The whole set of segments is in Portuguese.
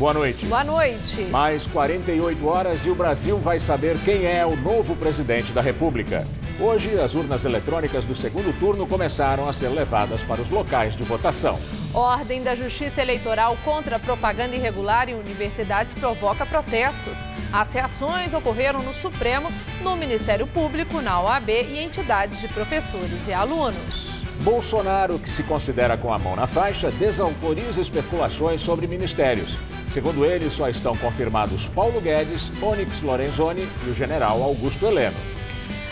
Boa noite. Boa noite. Mais 48 horas e o Brasil vai saber quem é o novo presidente da República. Hoje, as urnas eletrônicas do segundo turno começaram a ser levadas para os locais de votação. Ordem da Justiça Eleitoral contra a propaganda irregular em universidades provoca protestos. As reações ocorreram no Supremo, no Ministério Público, na OAB e entidades de professores e alunos. Bolsonaro, que se considera com a mão na faixa, desautoriza especulações sobre ministérios. Segundo ele, só estão confirmados Paulo Guedes, Onyx Lorenzoni e o general Augusto Heleno.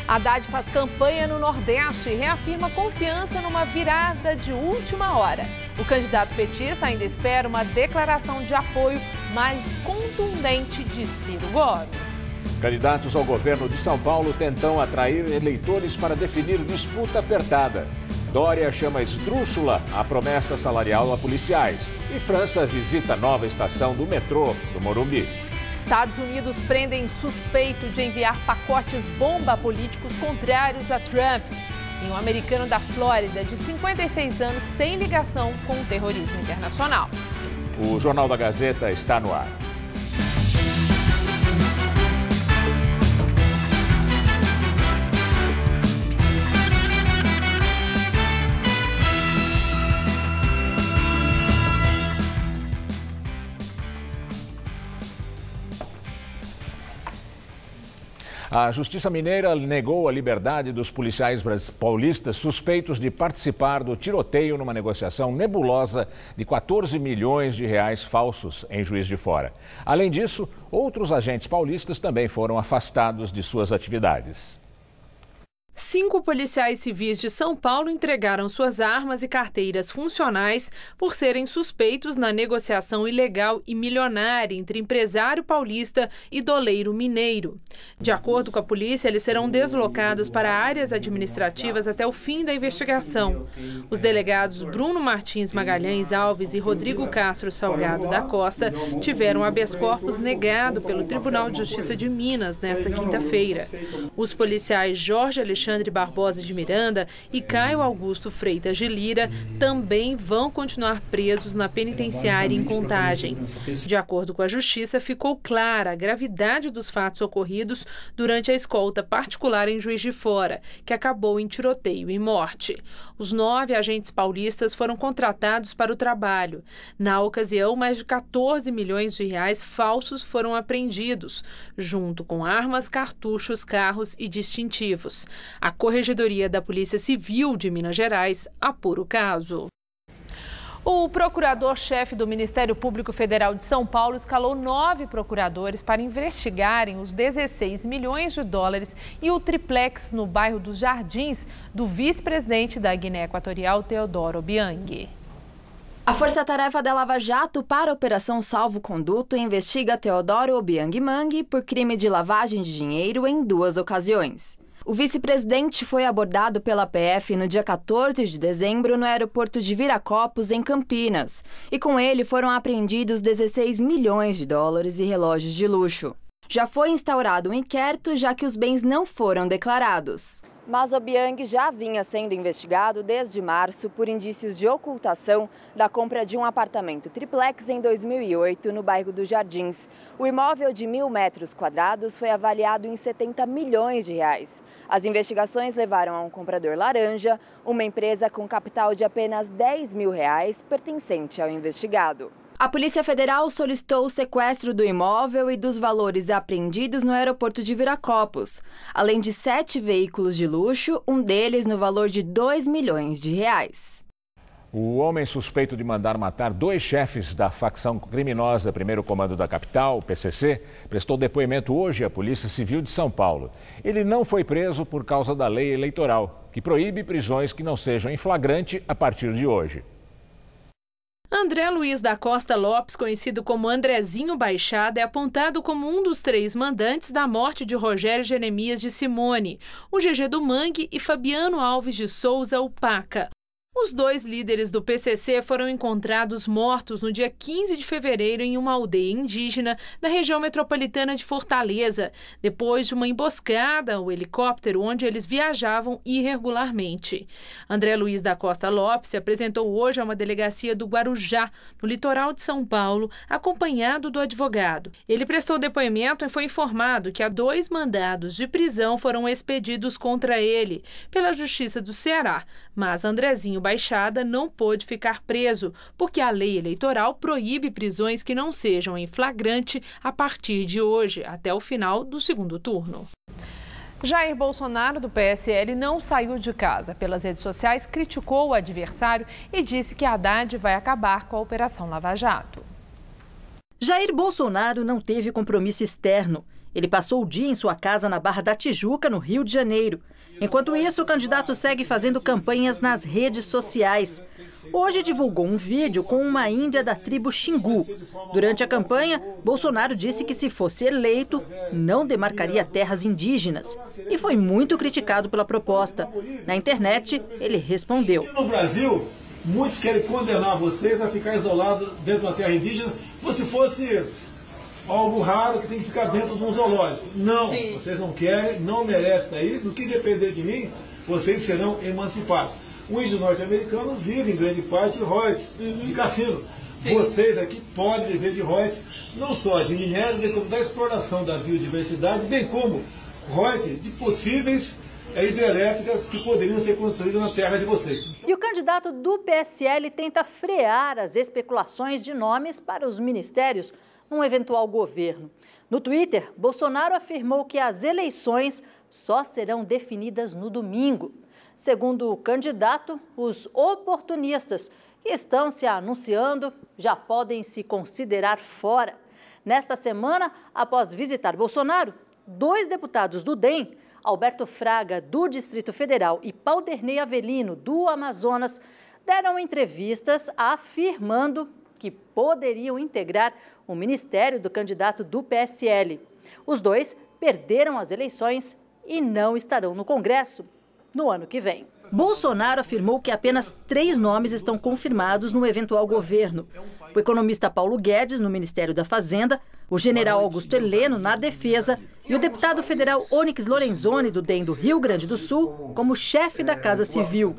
Haddad faz campanha no Nordeste e reafirma confiança numa virada de última hora. O candidato petista ainda espera uma declaração de apoio mais contundente de Ciro Gomes. Candidatos ao governo de São Paulo tentam atrair eleitores para definir disputa apertada. Dória chama esdrúxula a promessa salarial a policiais. E França visita a nova estação do metrô do Morumbi. Estados Unidos prendem suspeito de enviar pacotes bomba a políticos contrários a Trump. E um americano da Flórida de 56 anos sem ligação com o terrorismo internacional. O Jornal da Gazeta está no ar. A Justiça Mineira negou a liberdade dos policiais paulistas suspeitos de participar do tiroteio numa negociação nebulosa de 14 milhões de reais falsos em Juiz de Fora. Além disso, outros agentes paulistas também foram afastados de suas atividades. 5 policiais civis de São Paulo entregaram suas armas e carteiras funcionais por serem suspeitos na negociação ilegal e milionária entre empresário paulista e doleiro mineiro. De acordo com a polícia, eles serão deslocados para áreas administrativas até o fim da investigação. Os delegados Bruno Martins Magalhães Alves e Rodrigo Castro Salgado da Costa tiveram habeas corpus negado pelo Tribunal de Justiça de Minas nesta quinta-feira. Os policiais Jorge Alexandre Barbosa de Miranda e Caio Augusto Freitas de Lira também vão continuar presos na penitenciária em Contagem. De acordo com a Justiça, ficou clara a gravidade dos fatos ocorridos durante a escolta particular em Juiz de Fora, que acabou em tiroteio e morte. Os 9 agentes paulistas foram contratados para o trabalho. Na ocasião, mais de 14 milhões de reais falsos foram apreendidos, junto com armas, cartuchos, carros e distintivos. A Corregedoria da Polícia Civil de Minas Gerais apura o caso. O procurador-chefe do Ministério Público Federal de São Paulo escalou 9 procuradores para investigarem os 16 milhões de dólares e o triplex no bairro dos Jardins do vice-presidente da Guiné Equatorial, Teodoro Obiang. A Força-Tarefa da Lava Jato para a Operação Salvo Conduto investiga Teodoro Obiang Mangue por crime de lavagem de dinheiro em 2 ocasiões. O vice-presidente foi abordado pela PF no dia 14 de dezembro no aeroporto de Viracopos, em Campinas, e com ele foram apreendidos 16 milhões de dólares e relógios de luxo. Já foi instaurado um inquérito, já que os bens não foram declarados. Mas Obiang já vinha sendo investigado desde março por indícios de ocultação da compra de um apartamento triplex em 2008 no bairro dos Jardins. O imóvel de 1.000 metros quadrados foi avaliado em 70 milhões de reais. As investigações levaram a um comprador laranja, uma empresa com capital de apenas 10 mil reais pertencente ao investigado. A Polícia Federal solicitou o sequestro do imóvel e dos valores apreendidos no aeroporto de Viracopos, além de 7 veículos de luxo, um deles no valor de 2 milhões de reais. O homem suspeito de mandar matar 2 chefes da facção criminosa Primeiro Comando da Capital, PCC, prestou depoimento hoje à Polícia Civil de São Paulo. Ele não foi preso por causa da lei eleitoral, que proíbe prisões que não sejam em flagrante a partir de hoje. André Luiz da Costa Lopes, conhecido como Andrezinho Baixada, é apontado como um dos 3 mandantes da morte de Rogério Jeremias de Simone, o GG do Mangue e Fabiano Alves de Souza, o Paca. Os dois líderes do PCC foram encontrados mortos no dia 15 de fevereiro em uma aldeia indígena da região metropolitana de Fortaleza, depois de uma emboscada ao helicóptero onde eles viajavam irregularmente. André Luiz da Costa Lopes se apresentou hoje a uma delegacia do Guarujá, no litoral de São Paulo, acompanhado do advogado. Ele prestou depoimento e foi informado que 2 mandados de prisão foram expedidos contra ele pela Justiça do Ceará, mas Andrezinho Baixada não pôde ficar preso, porque a lei eleitoral proíbe prisões que não sejam em flagrante a partir de hoje, até o final do segundo turno. Jair Bolsonaro, do PSL, não saiu de casa. Pelas redes sociais, criticou o adversário e disse que Haddad vai acabar com a Operação Lava Jato. Jair Bolsonaro não teve compromisso externo. Ele passou o dia em sua casa na Barra da Tijuca, no Rio de Janeiro. Enquanto isso, o candidato segue fazendo campanhas nas redes sociais. Hoje divulgou um vídeo com uma índia da tribo Xingu. Durante a campanha, Bolsonaro disse que se fosse eleito, não demarcaria terras indígenas. E foi muito criticado pela proposta. Na internet, ele respondeu. No Brasil, muitos querem condenar vocês a ficar isolados dentro da terra indígena, como se fosse algo raro que tem que ficar dentro de um zoológico. Não, vocês não querem, não merecem sair. Do que depender de mim, vocês serão emancipados. O índio norte-americano vive em grande parte de royalties, de cassino. Vocês aqui podem viver de royalties, não só de minério, bem como da exploração da biodiversidade, bem como royalties de possíveis hidrelétricas que poderiam ser construídas na terra de vocês. E o candidato do PSL tenta frear as especulações de nomes para os ministérios num eventual governo. No Twitter, Bolsonaro afirmou que as eleições só serão definidas no domingo. Segundo o candidato, os oportunistas que estão se anunciando já podem se considerar fora. Nesta semana, após visitar Bolsonaro, 2 deputados do DEM, Alberto Fraga, do Distrito Federal, e Paulderney Avelino, do Amazonas, deram entrevistas afirmando que poderiam integrar o ministério do candidato do PSL. Os 2 perderam as eleições e não estarão no Congresso no ano que vem. Bolsonaro afirmou que apenas 3 nomes estão confirmados no eventual governo. O economista Paulo Guedes, no Ministério da Fazenda, o general Augusto Heleno, na Defesa, e o deputado federal Onyx Lorenzoni, do DEM do Rio Grande do Sul, como chefe da Casa Civil.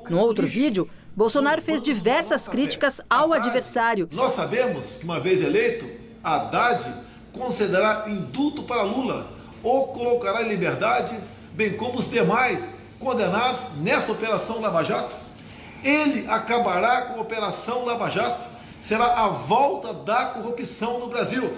No outro vídeo, Bolsonaro fez diversas críticas ao adversário. Nós sabemos que, uma vez eleito, Haddad concederá indulto para Lula ou colocará em liberdade, bem como os demais condenados nessa Operação Lava Jato. Ele acabará com a Operação Lava Jato. Será a volta da corrupção no Brasil.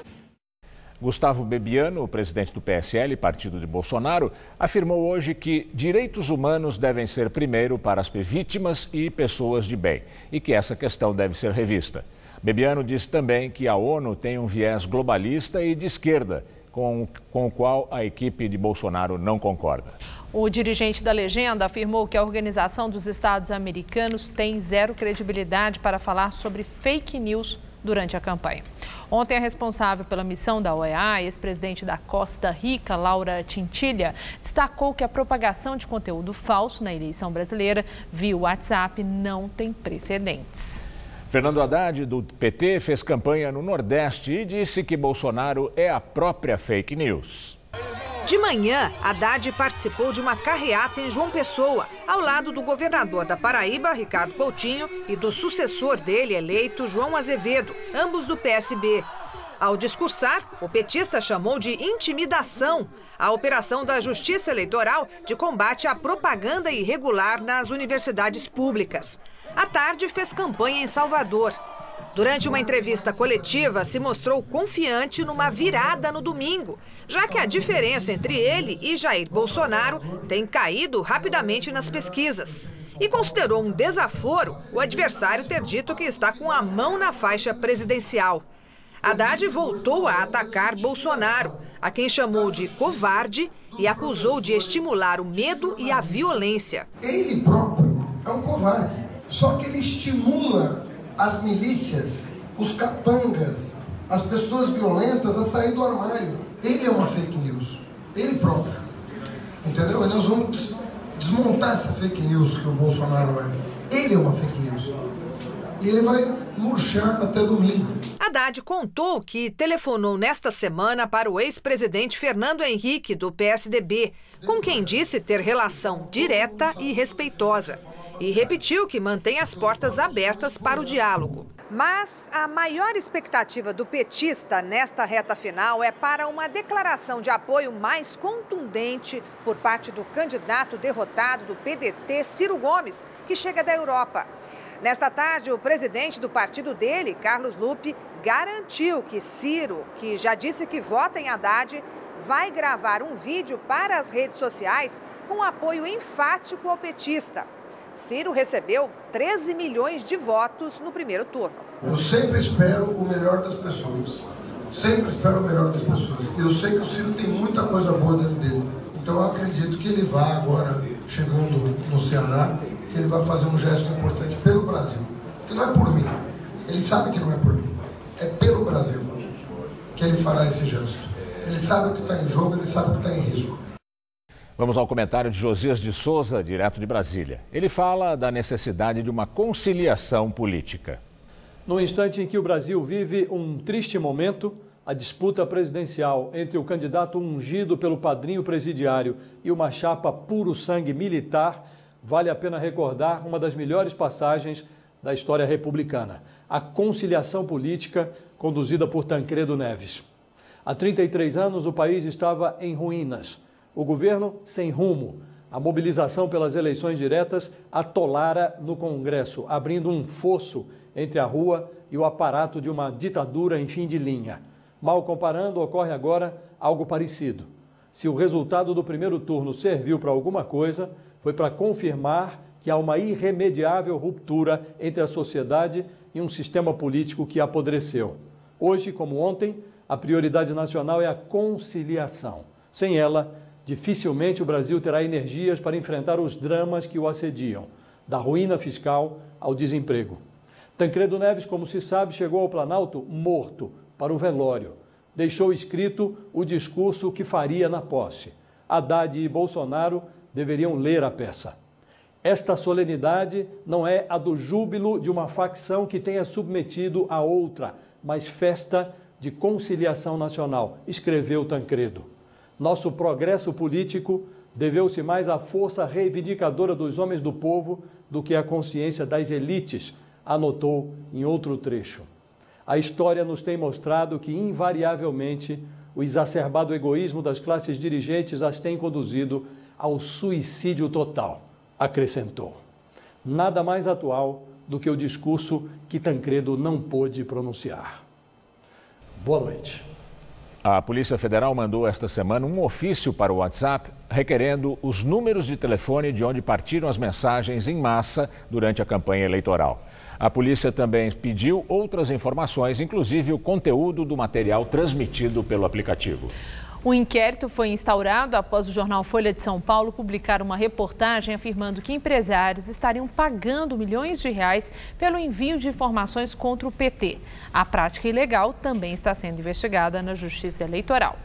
Gustavo Bebiano, o presidente do PSL, partido de Bolsonaro, afirmou hoje que direitos humanos devem ser primeiro para as vítimas e pessoas de bem e que essa questão deve ser revista. Bebiano disse também que a ONU tem um viés globalista e de esquerda, com o qual a equipe de Bolsonaro não concorda. O dirigente da legenda afirmou que a Organização dos Estados Americanos tem zero credibilidade para falar sobre fake news durante a campanha. Ontem, a responsável pela missão da OEA, ex-presidente da Costa Rica, Laura Chinchilla, destacou que a propagação de conteúdo falso na eleição brasileira via WhatsApp não tem precedentes. Fernando Haddad, do PT, fez campanha no Nordeste e disse que Bolsonaro é a própria fake news. De manhã, Haddad participou de uma carreata em João Pessoa, ao lado do governador da Paraíba, Ricardo Coutinho, e do sucessor dele eleito, João Azevedo, ambos do PSB. Ao discursar, o petista chamou de intimidação a operação da Justiça Eleitoral de combate à propaganda irregular nas universidades públicas. À tarde, fez campanha em Salvador. Durante uma entrevista coletiva, se mostrou confiante numa virada no domingo, já que a diferença entre ele e Jair Bolsonaro tem caído rapidamente nas pesquisas. E considerou um desaforo o adversário ter dito que está com a mão na faixa presidencial. Haddad voltou a atacar Bolsonaro, a quem chamou de covarde e acusou de estimular o medo e a violência. Ele próprio é um covarde, só que ele estimula as milícias, os capangas, as pessoas violentas a sair do armário. Ele é uma fake news, ele próprio, entendeu? E nós vamos desmontar essa fake news que o Bolsonaro é. Ele é uma fake news. E ele vai murchar até domingo. Haddad contou que telefonou nesta semana para o ex-presidente Fernando Henrique, do PSDB, com quem disse ter relação direta e respeitosa. E repetiu que mantém as portas abertas para o diálogo. Mas a maior expectativa do petista nesta reta final é para uma declaração de apoio mais contundente por parte do candidato derrotado do PDT, Ciro Gomes, que chega da Europa. Nesta tarde, o presidente do partido dele, Carlos Lupe, garantiu que Ciro, que já disse que vota em Haddad, vai gravar um vídeo para as redes sociais com apoio enfático ao petista. Ciro recebeu 13 milhões de votos no primeiro turno. Eu sempre espero o melhor das pessoas. Sempre espero o melhor das pessoas. Eu sei que o Ciro tem muita coisa boa dentro dele. Então eu acredito que ele vai agora, chegando no Ceará, que ele vai fazer um gesto importante pelo Brasil. Que não é por mim. Ele sabe que não é por mim. É pelo Brasil que ele fará esse gesto. Ele sabe o que está em jogo, ele sabe o que está em risco. Vamos ao comentário de Josias de Souza, direto de Brasília. Ele fala da necessidade de uma conciliação política. No instante em que o Brasil vive um triste momento, a disputa presidencial entre o candidato ungido pelo padrinho presidiário e uma chapa puro sangue militar, vale a pena recordar uma das melhores passagens da história republicana, a conciliação política conduzida por Tancredo Neves. Há 33 anos o país estava em ruínas, o governo sem rumo, a mobilização pelas eleições diretas atolara no Congresso, abrindo um fosso entre a rua e o aparato de uma ditadura em fim de linha. Mal comparando, ocorre agora algo parecido. Se o resultado do primeiro turno serviu para alguma coisa, foi para confirmar que há uma irremediável ruptura entre a sociedade e um sistema político que apodreceu. Hoje, como ontem, a prioridade nacional é a conciliação. Sem ela, dificilmente o Brasil terá energias para enfrentar os dramas que o assediam, da ruína fiscal ao desemprego. Tancredo Neves, como se sabe, chegou ao Planalto morto, para o velório. Deixou escrito o discurso que faria na posse. Haddad e Bolsonaro deveriam ler a peça. Esta solenidade não é a do júbilo de uma facção que tenha submetido a outra, mas festa de conciliação nacional, escreveu Tancredo. Nosso progresso político deveu-se mais à força reivindicadora dos homens do povo do que à consciência das elites, anotou em outro trecho. A história nos tem mostrado que, invariavelmente, o exacerbado egoísmo das classes dirigentes as tem conduzido ao suicídio total, acrescentou. Nada mais atual do que o discurso que Tancredo não pôde pronunciar. Boa noite. A Polícia Federal mandou esta semana um ofício para o WhatsApp requerendo os números de telefone de onde partiram as mensagens em massa durante a campanha eleitoral. A polícia também pediu outras informações, inclusive o conteúdo do material transmitido pelo aplicativo. O inquérito foi instaurado após o jornal Folha de São Paulo publicar uma reportagem afirmando que empresários estariam pagando milhões de reais pelo envio de informações contra o PT. A prática ilegal também está sendo investigada na Justiça Eleitoral.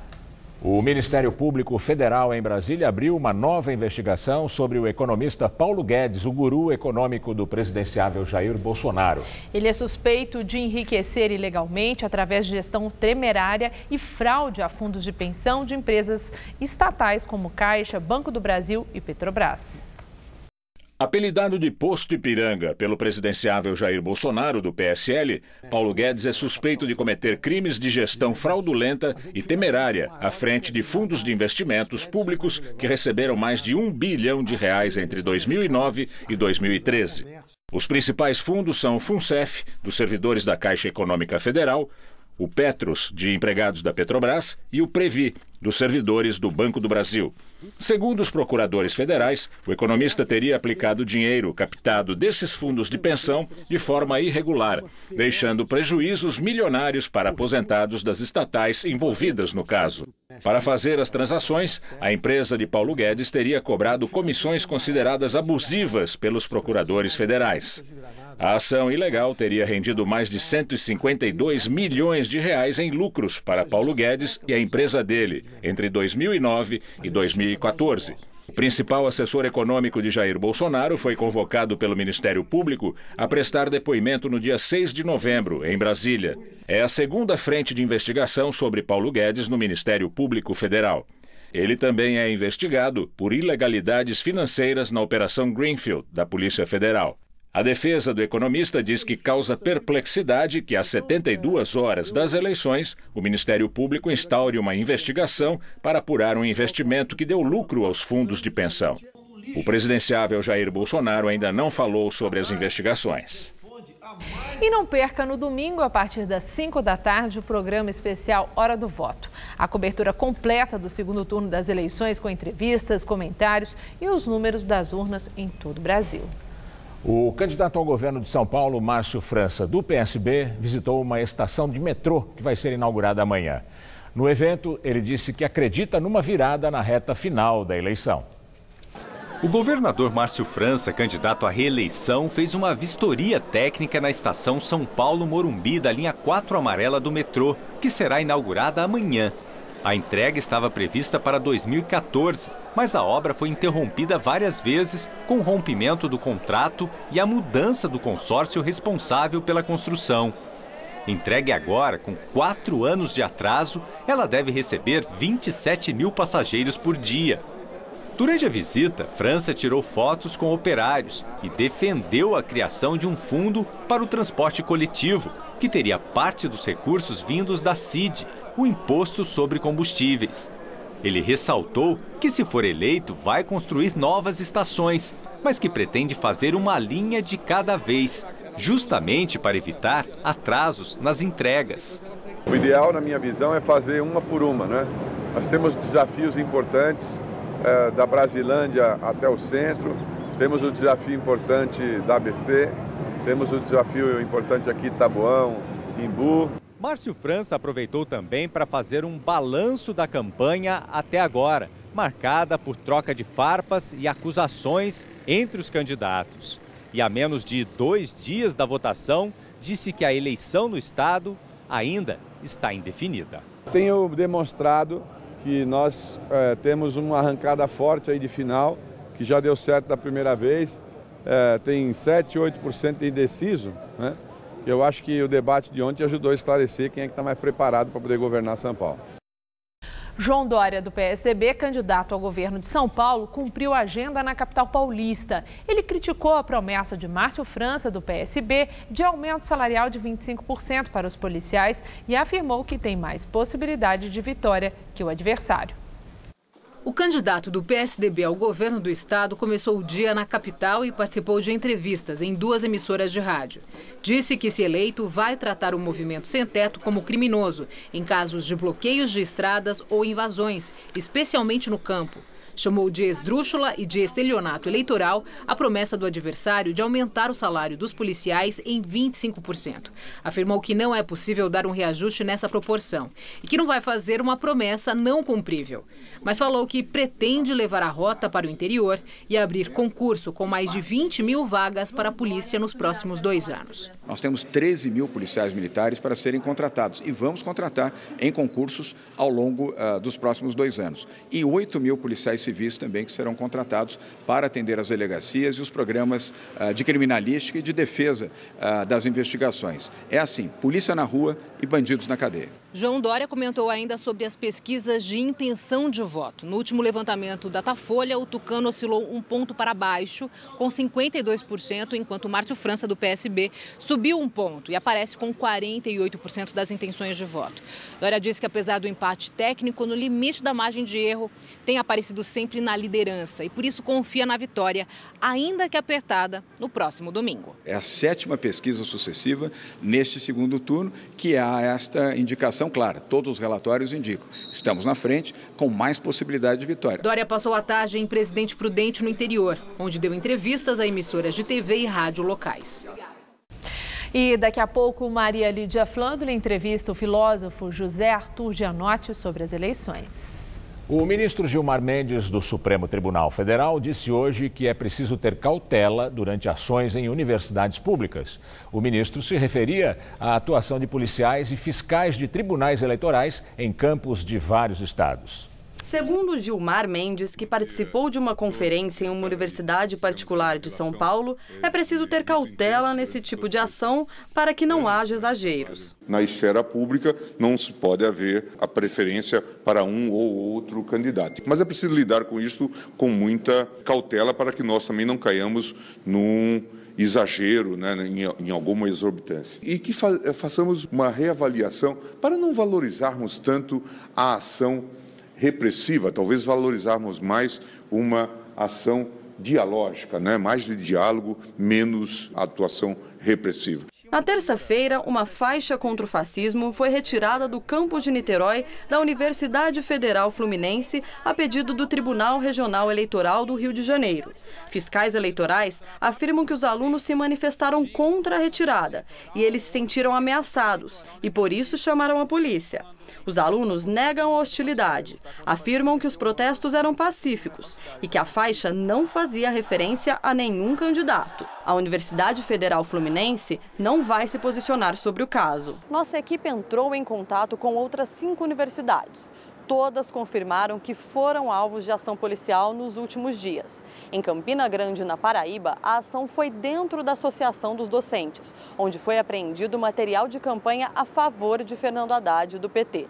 O Ministério Público Federal em Brasília abriu uma nova investigação sobre o economista Paulo Guedes, o guru econômico do presidenciável Jair Bolsonaro. Ele é suspeito de enriquecer ilegalmente através de gestão temerária e fraude a fundos de pensão de empresas estatais como Caixa, Banco do Brasil e Petrobras. Apelidado de Posto Ipiranga pelo presidenciável Jair Bolsonaro, do PSL, Paulo Guedes é suspeito de cometer crimes de gestão fraudulenta e temerária à frente de fundos de investimentos públicos que receberam mais de R$1 bilhão entre 2009 e 2013. Os principais fundos são o FUNCEF, dos servidores da Caixa Econômica Federal, o Petros, de empregados da Petrobras, e o Previ, dos servidores do Banco do Brasil. Segundo os procuradores federais, o economista teria aplicado dinheiro captado desses fundos de pensão de forma irregular, deixando prejuízos milionários para aposentados das estatais envolvidas no caso. Para fazer as transações, a empresa de Paulo Guedes teria cobrado comissões consideradas abusivas pelos procuradores federais. A ação ilegal teria rendido mais de R$152 milhões em lucros para Paulo Guedes e a empresa dele entre 2009 e 2014. O principal assessor econômico de Jair Bolsonaro foi convocado pelo Ministério Público a prestar depoimento no dia 6 de novembro, em Brasília. É a segunda frente de investigação sobre Paulo Guedes no Ministério Público Federal. Ele também é investigado por ilegalidades financeiras na Operação Greenfield, da Polícia Federal. A defesa do economista diz que causa perplexidade que, às 72 horas das eleições, o Ministério Público instaure uma investigação para apurar um investimento que deu lucro aos fundos de pensão. O presidenciável Jair Bolsonaro ainda não falou sobre as investigações. E não perca no domingo, a partir das 5 da tarde, o programa especial Hora do Voto. A cobertura completa do segundo turno das eleições, com entrevistas, comentários e os números das urnas em todo o Brasil. O candidato ao governo de São Paulo, Márcio França, do PSB, visitou uma estação de metrô que vai ser inaugurada amanhã. No evento, ele disse que acredita numa virada na reta final da eleição. O governador Márcio França, candidato à reeleição, fez uma vistoria técnica na estação São Paulo-Morumbi da linha 4 amarela do metrô, que será inaugurada amanhã. A entrega estava prevista para 2014, mas a obra foi interrompida várias vezes com o rompimento do contrato e a mudança do consórcio responsável pela construção. Entregue agora, com 4 anos de atraso, ela deve receber 27 mil passageiros por dia. Durante a visita, França tirou fotos com operários e defendeu a criação de um fundo para o transporte coletivo, que teria parte dos recursos vindos da CID, o Imposto sobre Combustíveis. Ele ressaltou que, se for eleito, vai construir novas estações, mas que pretende fazer uma linha de cada vez, justamente para evitar atrasos nas entregas. O ideal, na minha visão, é fazer uma por uma, né? Nós temos desafios importantes da Brasilândia até o centro, temos o desafio importante da ABC, temos o desafio importante aqui de Taboão, Imbu. Márcio França aproveitou também para fazer um balanço da campanha até agora, marcada por troca de farpas e acusações entre os candidatos. E a menos de 2 dias da votação, disse que a eleição no estado ainda está indefinida. Tenho demonstrado que nós temos uma arrancada forte aí de final, que já deu certo da primeira vez, tem 7, 8% de indeciso, né? Eu acho que o debate de ontem ajudou a esclarecer quem é que está mais preparado para poder governar São Paulo. João Dória, do PSDB, candidato ao governo de São Paulo, cumpriu a agenda na capital paulista. Ele criticou a promessa de Márcio França, do PSB, de aumento salarial de 25% para os policiais e afirmou que tem mais possibilidade de vitória que o adversário. O candidato do PSDB ao governo do estado começou o dia na capital e participou de entrevistas em 2 emissoras de rádio. Disse que, se eleito, vai tratar o movimento sem teto como criminoso, em casos de bloqueios de estradas ou invasões, especialmente no campo. Chamou de esdrúxula e de estelionato eleitoral a promessa do adversário de aumentar o salário dos policiais em 25%. Afirmou que não é possível dar um reajuste nessa proporção e que não vai fazer uma promessa não cumprível. Mas falou que pretende levar a rota para o interior e abrir concurso com mais de 20 mil vagas para a polícia nos próximos 2 anos. Nós temos 13 mil policiais militares para serem contratados e vamos contratar em concursos ao longo dos próximos 2 anos. E 8 mil policiais civis também que serão contratados para atender as delegacias e os programas de criminalística e de defesa das investigações. É assim, polícia na rua e bandidos na cadeia. João Dória comentou ainda sobre as pesquisas de intenção de voto. No último levantamento Datafolha, o Tucano oscilou 1 ponto para baixo, com 52%, enquanto Márcio França, do PSB, subiu 1 ponto e aparece com 48% das intenções de voto. Dória disse que, apesar do empate técnico, no limite da margem de erro, tem aparecido sempre na liderança e, por isso, confia na vitória, ainda que apertada, no próximo domingo. É a 7ª pesquisa sucessiva neste segundo turno que há esta indicação clara. Todos os relatórios indicam. Estamos na frente com mais possibilidade de vitória. Dória passou a tarde em Presidente Prudente, no interior, onde deu entrevistas a emissoras de TV e rádio locais. E daqui a pouco, Maria Lídia Flândula entrevista o filósofo José Arthur Gianotti sobre as eleições. O ministro Gilmar Mendes, do Supremo Tribunal Federal, disse hoje que é preciso ter cautela durante ações em universidades públicas. O ministro se referia à atuação de policiais e fiscais de tribunais eleitorais em campos de vários estados. Segundo Gilmar Mendes, que participou de uma conferência em uma universidade particular de São Paulo, é preciso ter cautela nesse tipo de ação para que não haja exageros. Na esfera pública não se pode haver a preferência para um ou outro candidato. Mas é preciso lidar com isso com muita cautela para que nós também não caiamos num exagero, né, em alguma exorbitância. E que façamos uma reavaliação para não valorizarmos tanto a ação repressiva, talvez valorizarmos mais uma ação dialógica, né? Mais de diálogo, menos atuação repressiva. Na terça-feira, uma faixa contra o fascismo foi retirada do campus de Niterói da Universidade Federal Fluminense a pedido do Tribunal Regional Eleitoral do Rio de Janeiro. Fiscais eleitorais afirmam que os alunos se manifestaram contra a retirada e eles se sentiram ameaçados e por isso chamaram a polícia. Os alunos negam a hostilidade, afirmam que os protestos eram pacíficos e que a faixa não fazia referência a nenhum candidato. A Universidade Federal Fluminense não vai se posicionar sobre o caso. Nossa equipe entrou em contato com outras 5 universidades. Todas confirmaram que foram alvos de ação policial nos últimos dias. Em Campina Grande, na Paraíba, a ação foi dentro da Associação dos Docentes, onde foi apreendido material de campanha a favor de Fernando Haddad, do PT.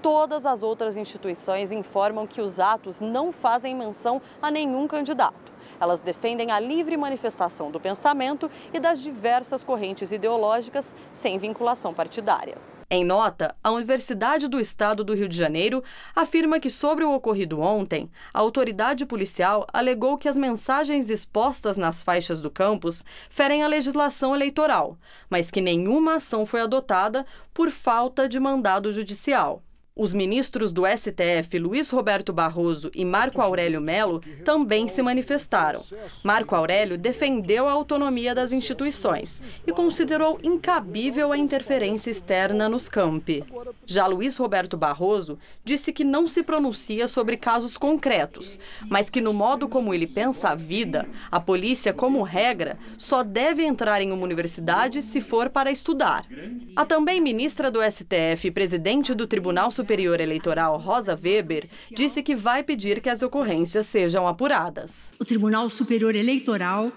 Todas as outras instituições informam que os atos não fazem menção a nenhum candidato. Elas defendem a livre manifestação do pensamento e das diversas correntes ideológicas sem vinculação partidária. Em nota, a Universidade do Estado do Rio de Janeiro afirma que sobre o ocorrido ontem, a autoridade policial alegou que as mensagens expostas nas faixas do campus ferem a legislação eleitoral, mas que nenhuma ação foi adotada por falta de mandado judicial. Os ministros do STF, Luiz Roberto Barroso e Marco Aurélio Mello, também se manifestaram. Marco Aurélio defendeu a autonomia das instituições e considerou incabível a interferência externa nos campi. Já Luiz Roberto Barroso disse que não se pronuncia sobre casos concretos, mas que no modo como ele pensa a vida, a polícia, como regra, só deve entrar em uma universidade se for para estudar. A também ministra do STF e presidente do Tribunal Superior Eleitoral, Rosa Weber, disse que vai pedir que as ocorrências sejam apuradas. O Tribunal Superior Eleitoral,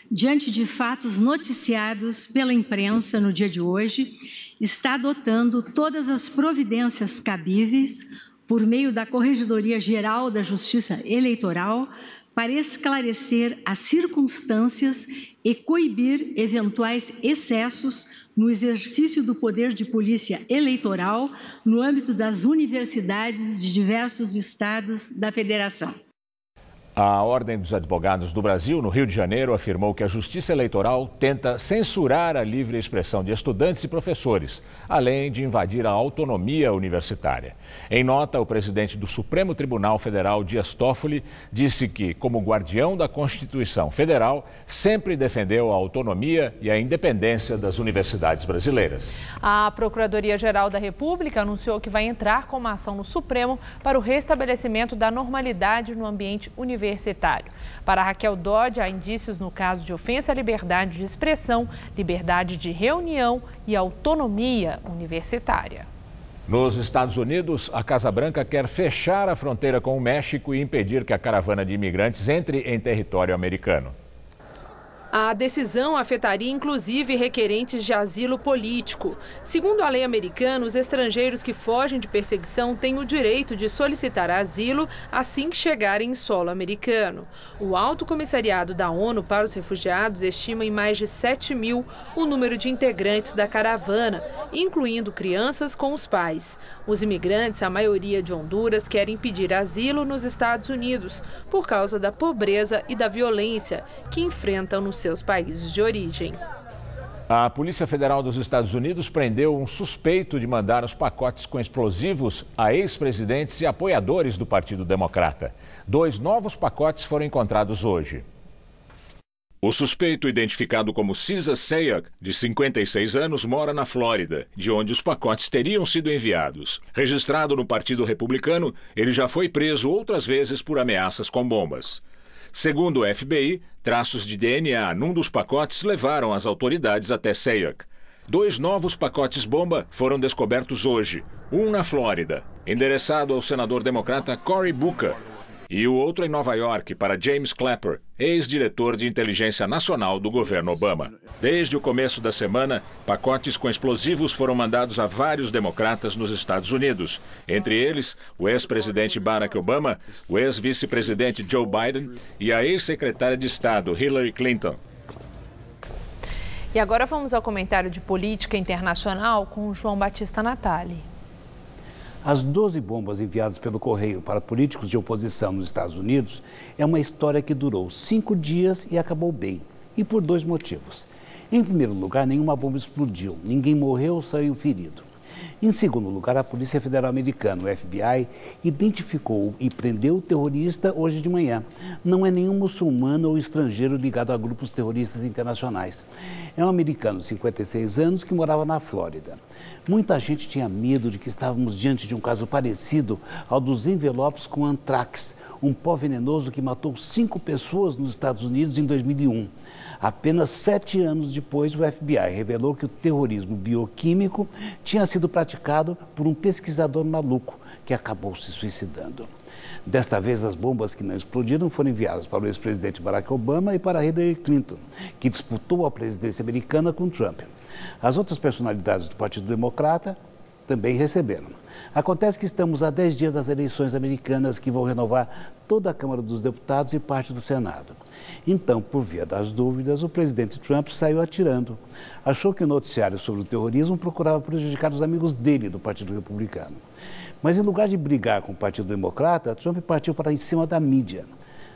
diante de fatos noticiados pela imprensa no dia de hoje, está adotando todas as providências cabíveis por meio da Corregedoria Geral da Justiça Eleitoral para esclarecer as circunstâncias e coibir eventuais excessos no exercício do poder de polícia eleitoral no âmbito das universidades de diversos estados da Federação. A Ordem dos Advogados do Brasil, no Rio de Janeiro, afirmou que a Justiça Eleitoral tenta censurar a livre expressão de estudantes e professores, além de invadir a autonomia universitária. Em nota, o presidente do Supremo Tribunal Federal, Dias Toffoli, disse que, como guardião da Constituição Federal, sempre defendeu a autonomia e a independência das universidades brasileiras. A Procuradoria-Geral da República anunciou que vai entrar com uma ação no Supremo para o restabelecimento da normalidade no ambiente universitário. Para Raquel Dodge, há indícios no caso de ofensa à liberdade de expressão, liberdade de reunião e autonomia universitária. Nos Estados Unidos, a Casa Branca quer fechar a fronteira com o México e impedir que a caravana de imigrantes entre em território americano. A decisão afetaria inclusive requerentes de asilo político. Segundo a lei americana, os estrangeiros que fogem de perseguição têm o direito de solicitar asilo assim que chegarem em solo americano. O Alto Comissariado da ONU para os Refugiados estima em mais de 7 mil o número de integrantes da caravana, incluindo crianças com os pais. Os imigrantes, a maioria de Honduras, querem pedir asilo nos Estados Unidos por causa da pobreza e da violência que enfrentam nos seus países de origem. A Polícia Federal dos Estados Unidos prendeu um suspeito de mandar os pacotes com explosivos a ex-presidentes e apoiadores do Partido Democrata. 2 novos pacotes foram encontrados hoje. O suspeito, identificado como Cesar Sayak, de 56 anos, mora na Flórida, de onde os pacotes teriam sido enviados. Registrado no Partido Republicano, ele já foi preso outras vezes por ameaças com bombas. Segundo o FBI, traços de DNA num dos pacotes levaram as autoridades até Sayak. 2 novos pacotes bomba foram descobertos hoje. Um na Flórida, endereçado ao senador democrata Cory Booker, e o outro em Nova York para James Clapper, ex-diretor de inteligência nacional do governo Obama. Desde o começo da semana, pacotes com explosivos foram mandados a vários democratas nos Estados Unidos. Entre eles, o ex-presidente Barack Obama, o ex-vice-presidente Joe Biden e a ex-secretária de Estado Hillary Clinton. E agora vamos ao comentário de política internacional com o João Batista Natali. As 12 bombas enviadas pelo correio para políticos de oposição nos Estados Unidos é uma história que durou 5 dias e acabou bem, e por 2 motivos. Em primeiro lugar, nenhuma bomba explodiu, ninguém morreu ou saiu ferido. Em segundo lugar, a Polícia Federal Americana, o FBI, identificou e prendeu o terrorista hoje de manhã. Não é nenhum muçulmano ou estrangeiro ligado a grupos terroristas internacionais. É um americano de 56 anos que morava na Flórida. Muita gente tinha medo de que estávamos diante de um caso parecido ao dos envelopes com antrax, um pó venenoso que matou 5 pessoas nos Estados Unidos em 2001. Apenas 7 anos depois, o FBI revelou que o terrorismo bioquímico tinha sido praticado por um pesquisador maluco que acabou se suicidando. Desta vez, as bombas que não explodiram foram enviadas para o ex-presidente Barack Obama e para Hillary Clinton, que disputou a presidência americana com Trump. As outras personalidades do Partido Democrata também receberam. Acontece que estamos a 10 dias das eleições americanas que vão renovar toda a Câmara dos Deputados e parte do Senado. Então, por via das dúvidas, o presidente Trump saiu atirando. Achou que o noticiário sobre o terrorismo procurava prejudicar os amigos dele do Partido Republicano. Mas em lugar de brigar com o Partido Democrata, Trump partiu para em cima da mídia.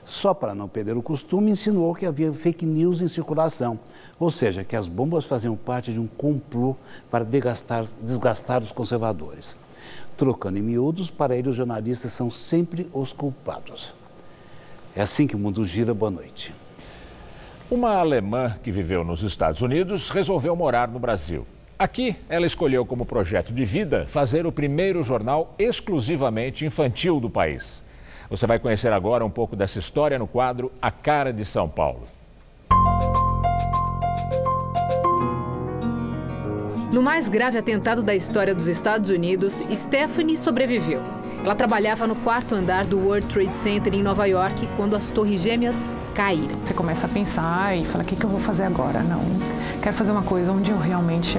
Só para não perder o costume, insinuou que havia fake news em circulação, ou seja, que as bombas faziam parte de um complô para desgastar os conservadores. Trocando em miúdos, para ele os jornalistas são sempre os culpados. É assim que o mundo gira. Boa noite. Uma alemã que viveu nos Estados Unidos resolveu morar no Brasil. Aqui, ela escolheu como projeto de vida fazer o primeiro jornal exclusivamente infantil do país. Você vai conhecer agora um pouco dessa história no quadro A Cara de São Paulo. No mais grave atentado da história dos Estados Unidos, Stephanie sobreviveu. Ela trabalhava no 4º andar do World Trade Center em Nova York quando as torres gêmeas caíram. Você começa a pensar e fala, o que eu vou fazer agora? Não, quero fazer uma coisa onde eu realmente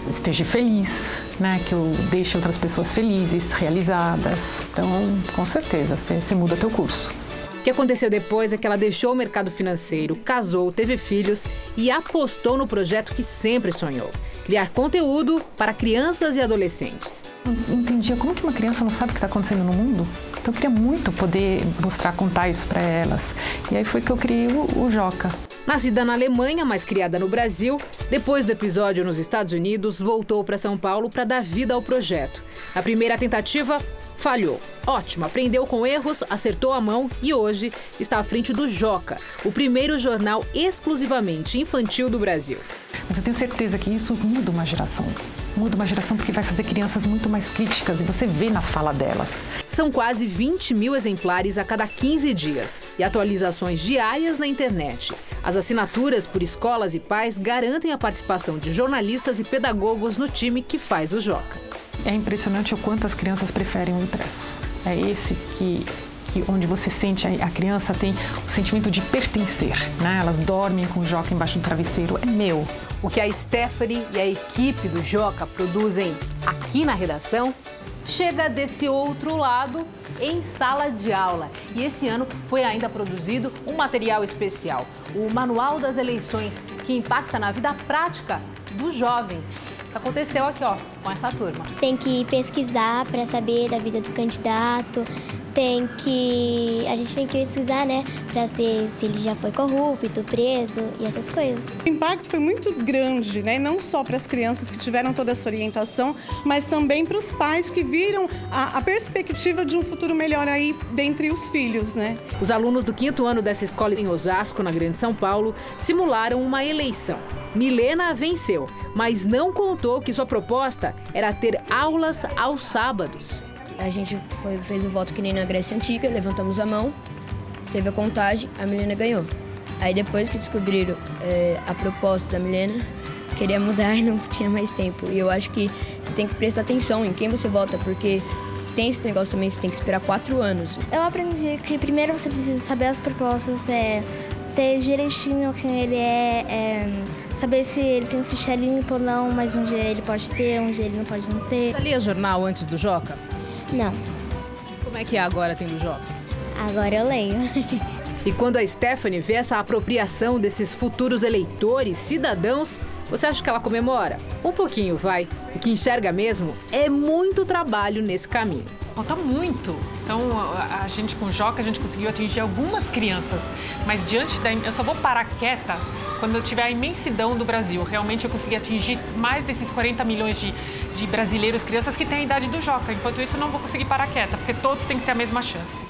esteja feliz, né? Que eu deixe outras pessoas felizes, realizadas. Então, com certeza, você muda teu curso. O que aconteceu depois é que ela deixou o mercado financeiro, casou, teve filhos e apostou no projeto que sempre sonhou: criar conteúdo para crianças e adolescentes. Eu entendia como que uma criança não sabe o que está acontecendo no mundo. Então eu queria muito poder mostrar, contar isso para elas. E aí foi que eu criei o Joca. Nascida na Alemanha, mas criada no Brasil, depois do episódio nos Estados Unidos, voltou para São Paulo para dar vida ao projeto. A primeira tentativa falhou. Ótimo, aprendeu com erros, acertou a mão e hoje está à frente do Joca, o primeiro jornal exclusivamente infantil do Brasil. Mas eu tenho certeza que isso muda uma geração. Muda uma geração porque vai fazer crianças muito mais críticas e você vê na fala delas. São quase 20 mil exemplares a cada 15 dias e atualizações diárias na internet. As assinaturas por escolas e pais garantem a participação de jornalistas e pedagogos no time que faz o Joca. É impressionante o quanto as crianças preferem o impresso. É esse onde você sente, a criança tem o sentimento de pertencer, né? Elas dormem com o Joca embaixo do travesseiro, é meu. O que a Stephanie e a equipe do Joca produzem aqui na redação chega desse outro lado em sala de aula. E esse ano foi ainda produzido um material especial, o Manual das Eleições, que impacta na vida prática dos jovens. Aconteceu aqui, ó, com essa turma. Tem que pesquisar para saber da vida do candidato, a gente tem que pesquisar, né, para ser se ele já foi corrupto, preso e essas coisas. O impacto foi muito grande, né, não só para as crianças que tiveram toda essa orientação, mas também para os pais que viram a perspectiva de um futuro melhor aí dentre os filhos, né. Os alunos do 5º ano dessa escola em Osasco, na Grande São Paulo, simularam uma eleição. Milena venceu, mas não contou que sua proposta era ter aulas aos sábados. A gente fez o voto que nem na Grécia Antiga, levantamos a mão, teve a contagem, a Milena ganhou. Aí depois que descobriram a proposta da Milena, queria mudar e não tinha mais tempo. E eu acho que você tem que prestar atenção em quem você vota, porque tem esse negócio também, você tem que esperar 4 anos. Eu aprendi que primeiro você precisa saber as propostas, ter direitinho quem ele saber se ele tem ficha limpa ou não, mas um dia ele pode ter, um dia ele não pode não ter. Você lia jornal antes do Joca? Não. Como é que é agora tendo Joca? Agora eu leio. E quando a Stephanie vê essa apropriação desses futuros eleitores, cidadãos, você acha que ela comemora? Um pouquinho, vai. O que enxerga mesmo é muito trabalho nesse caminho. Falta muito. Então, a gente com o Joca, a gente conseguiu atingir algumas crianças. Mas diante da... Eu só vou parar quieta quando eu tiver a imensidão do Brasil. Realmente eu consegui atingir mais desses 40 milhões de brasileiros, crianças que têm a idade do Joca. Enquanto isso, eu não vou conseguir parar quieta, porque todos têm que ter a mesma chance.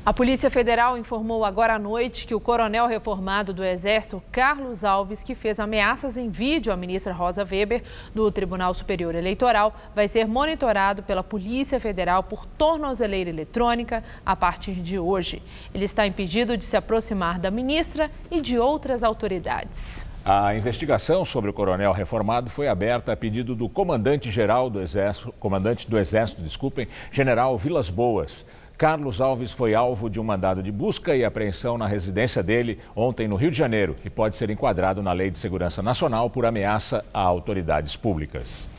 A Polícia Federal informou agora à noite que o coronel reformado do Exército, Carlos Alves, que fez ameaças em vídeo à ministra Rosa Weber do Tribunal Superior Eleitoral, vai ser monitorado pela Polícia Federal por tornozeleira eletrônica a partir de hoje. Ele está impedido de se aproximar da ministra e de outras autoridades. A investigação sobre o coronel reformado foi aberta a pedido do comandante-geral do Exército, general Vilas Boas. Carlos Alves foi alvo de um mandado de busca e apreensão na residência dele ontem no Rio de Janeiro e pode ser enquadrado na Lei de Segurança Nacional por ameaça a autoridades públicas.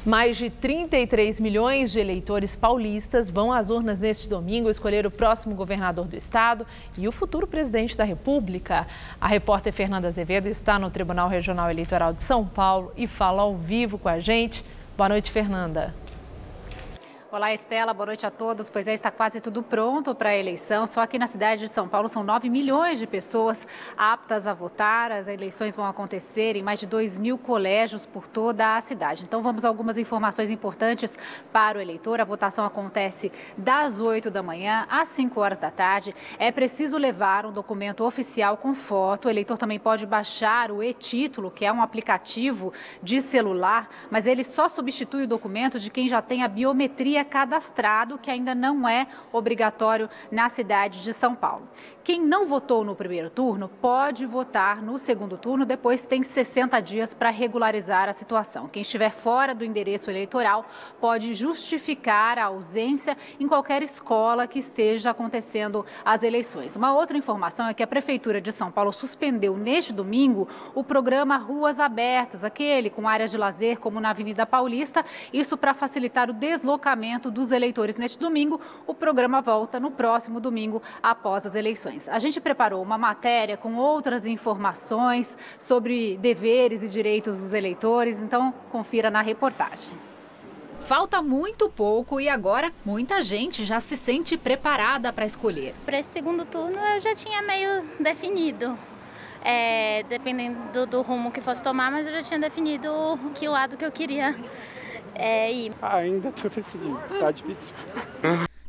Mais de 33 milhões de eleitores paulistas vão às urnas neste domingo escolher o próximo governador do estado e o futuro presidente da República. A repórter Fernanda Azevedo está no Tribunal Regional Eleitoral de São Paulo e fala ao vivo com a gente. Boa noite, Fernanda. Olá, Estela, boa noite a todos. Pois é, está quase tudo pronto para a eleição. Só aqui na cidade de São Paulo são 9 milhões de pessoas aptas a votar. As eleições vão acontecer em mais de 2.000 colégios por toda a cidade. Então vamos a algumas informações importantes para o eleitor. A votação acontece das 8 da manhã às 5 horas da tarde. É preciso levar um documento oficial com foto. O eleitor também pode baixar o e-título, que é um aplicativo de celular, mas ele só substitui o documento de quem já tem a biometria cadastrado, que ainda não é obrigatório na cidade de São Paulo. Quem não votou no primeiro turno pode votar no segundo turno, depois tem 60 dias para regularizar a situação. Quem estiver fora do endereço eleitoral pode justificar a ausência em qualquer escola que esteja acontecendo as eleições. Uma outra informação é que a Prefeitura de São Paulo suspendeu neste domingo o programa Ruas Abertas, aquele com áreas de lazer como na Avenida Paulista, isso para facilitar o deslocamento dos eleitores neste domingo. O programa volta no próximo domingo após as eleições. A gente preparou uma matéria com outras informações sobre deveres e direitos dos eleitores, então confira na reportagem. Falta muito pouco e agora muita gente já se sente preparada para escolher. Para esse segundo turno eu já tinha meio definido. Dependendo do rumo que fosse tomar, mas eu já tinha definido que lado que eu queria ir. Ainda estou decidindo, tá difícil.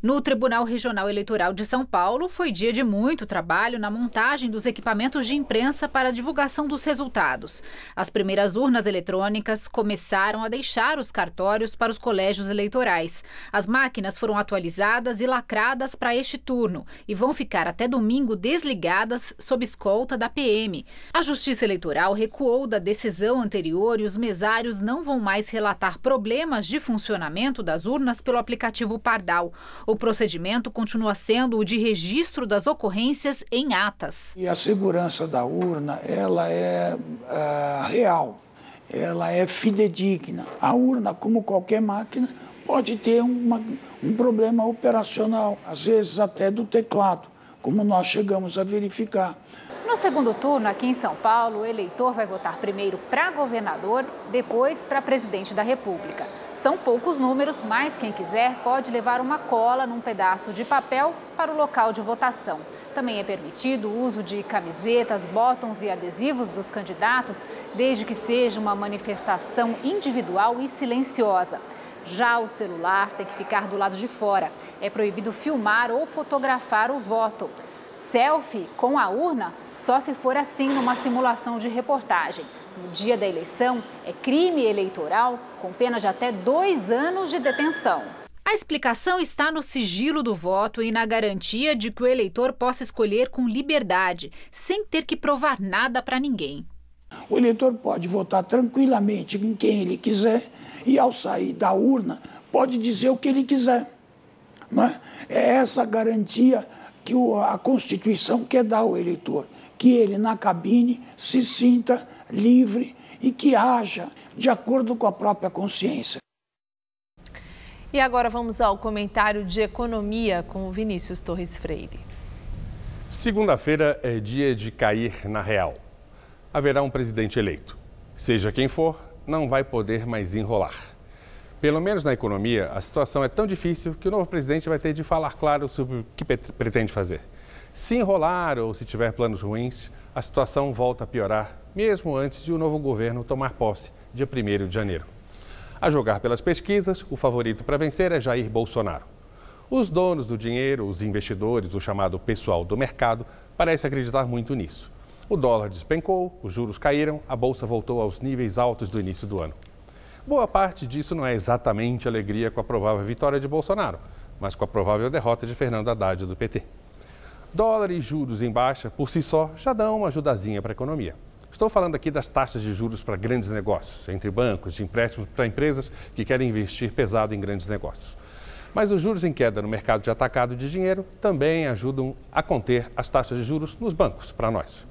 No Tribunal Regional Eleitoral de São Paulo, foi dia de muito trabalho na montagem dos equipamentos de imprensa para a divulgação dos resultados. As primeiras urnas eletrônicas começaram a deixar os cartórios para os colégios eleitorais. As máquinas foram atualizadas e lacradas para este turno e vão ficar até domingo desligadas sob escolta da PM. A Justiça Eleitoral recuou da decisão anterior e os mesários não vão mais relatar problemas de funcionamento das urnas pelo aplicativo Pardal. O procedimento continua sendo o de registro das ocorrências em atas. E a segurança da urna, ela é real, ela é fidedigna. A urna, como qualquer máquina, pode ter um problema operacional, às vezes até do teclado, como nós chegamos a verificar. No segundo turno, aqui em São Paulo, o eleitor vai votar primeiro para governador, depois para presidente da República. São poucos números, mas quem quiser pode levar uma cola num pedaço de papel para o local de votação. Também é permitido o uso de camisetas, botões e adesivos dos candidatos, desde que seja uma manifestação individual e silenciosa. Já o celular tem que ficar do lado de fora. É proibido filmar ou fotografar o voto. Selfie com a urna só se for assim numa simulação de reportagem. No dia da eleição, é crime eleitoral com pena de até 2 anos de detenção. A explicação está no sigilo do voto e na garantia de que o eleitor possa escolher com liberdade, sem ter que provar nada para ninguém. O eleitor pode votar tranquilamente em quem ele quiser e, ao sair da urna, pode dizer o que ele quiser. Não é? É essa garantia que a Constituição quer dar ao eleitor, que ele, na cabine, se sinta livre e que haja de acordo com a própria consciência. E agora vamos ao comentário de economia com o Vinícius Torres Freire. Segunda-feira é dia de cair na real. Haverá um presidente eleito. Seja quem for, não vai poder mais enrolar. Pelo menos na economia, a situação é tão difícil que o novo presidente vai ter de falar claro sobre o que pretende fazer. Se enrolar ou se tiver planos ruins, a situação volta a piorar, mesmo antes de o novo governo tomar posse, dia 1º de janeiro. A jogar pelas pesquisas, o favorito para vencer é Jair Bolsonaro. Os donos do dinheiro, os investidores, o chamado pessoal do mercado, parecem acreditar muito nisso. O dólar despencou, os juros caíram, a bolsa voltou aos níveis altos do início do ano. Boa parte disso não é exatamente alegria com a provável vitória de Bolsonaro, mas com a provável derrota de Fernando Haddad do PT. Dólar e juros em baixa, por si só, já dão uma ajudazinha para a economia. Estou falando aqui das taxas de juros para grandes negócios, entre bancos, de empréstimos para empresas que querem investir pesado em grandes negócios. Mas os juros em queda no mercado de atacado de dinheiro também ajudam a conter as taxas de juros nos bancos, para nós.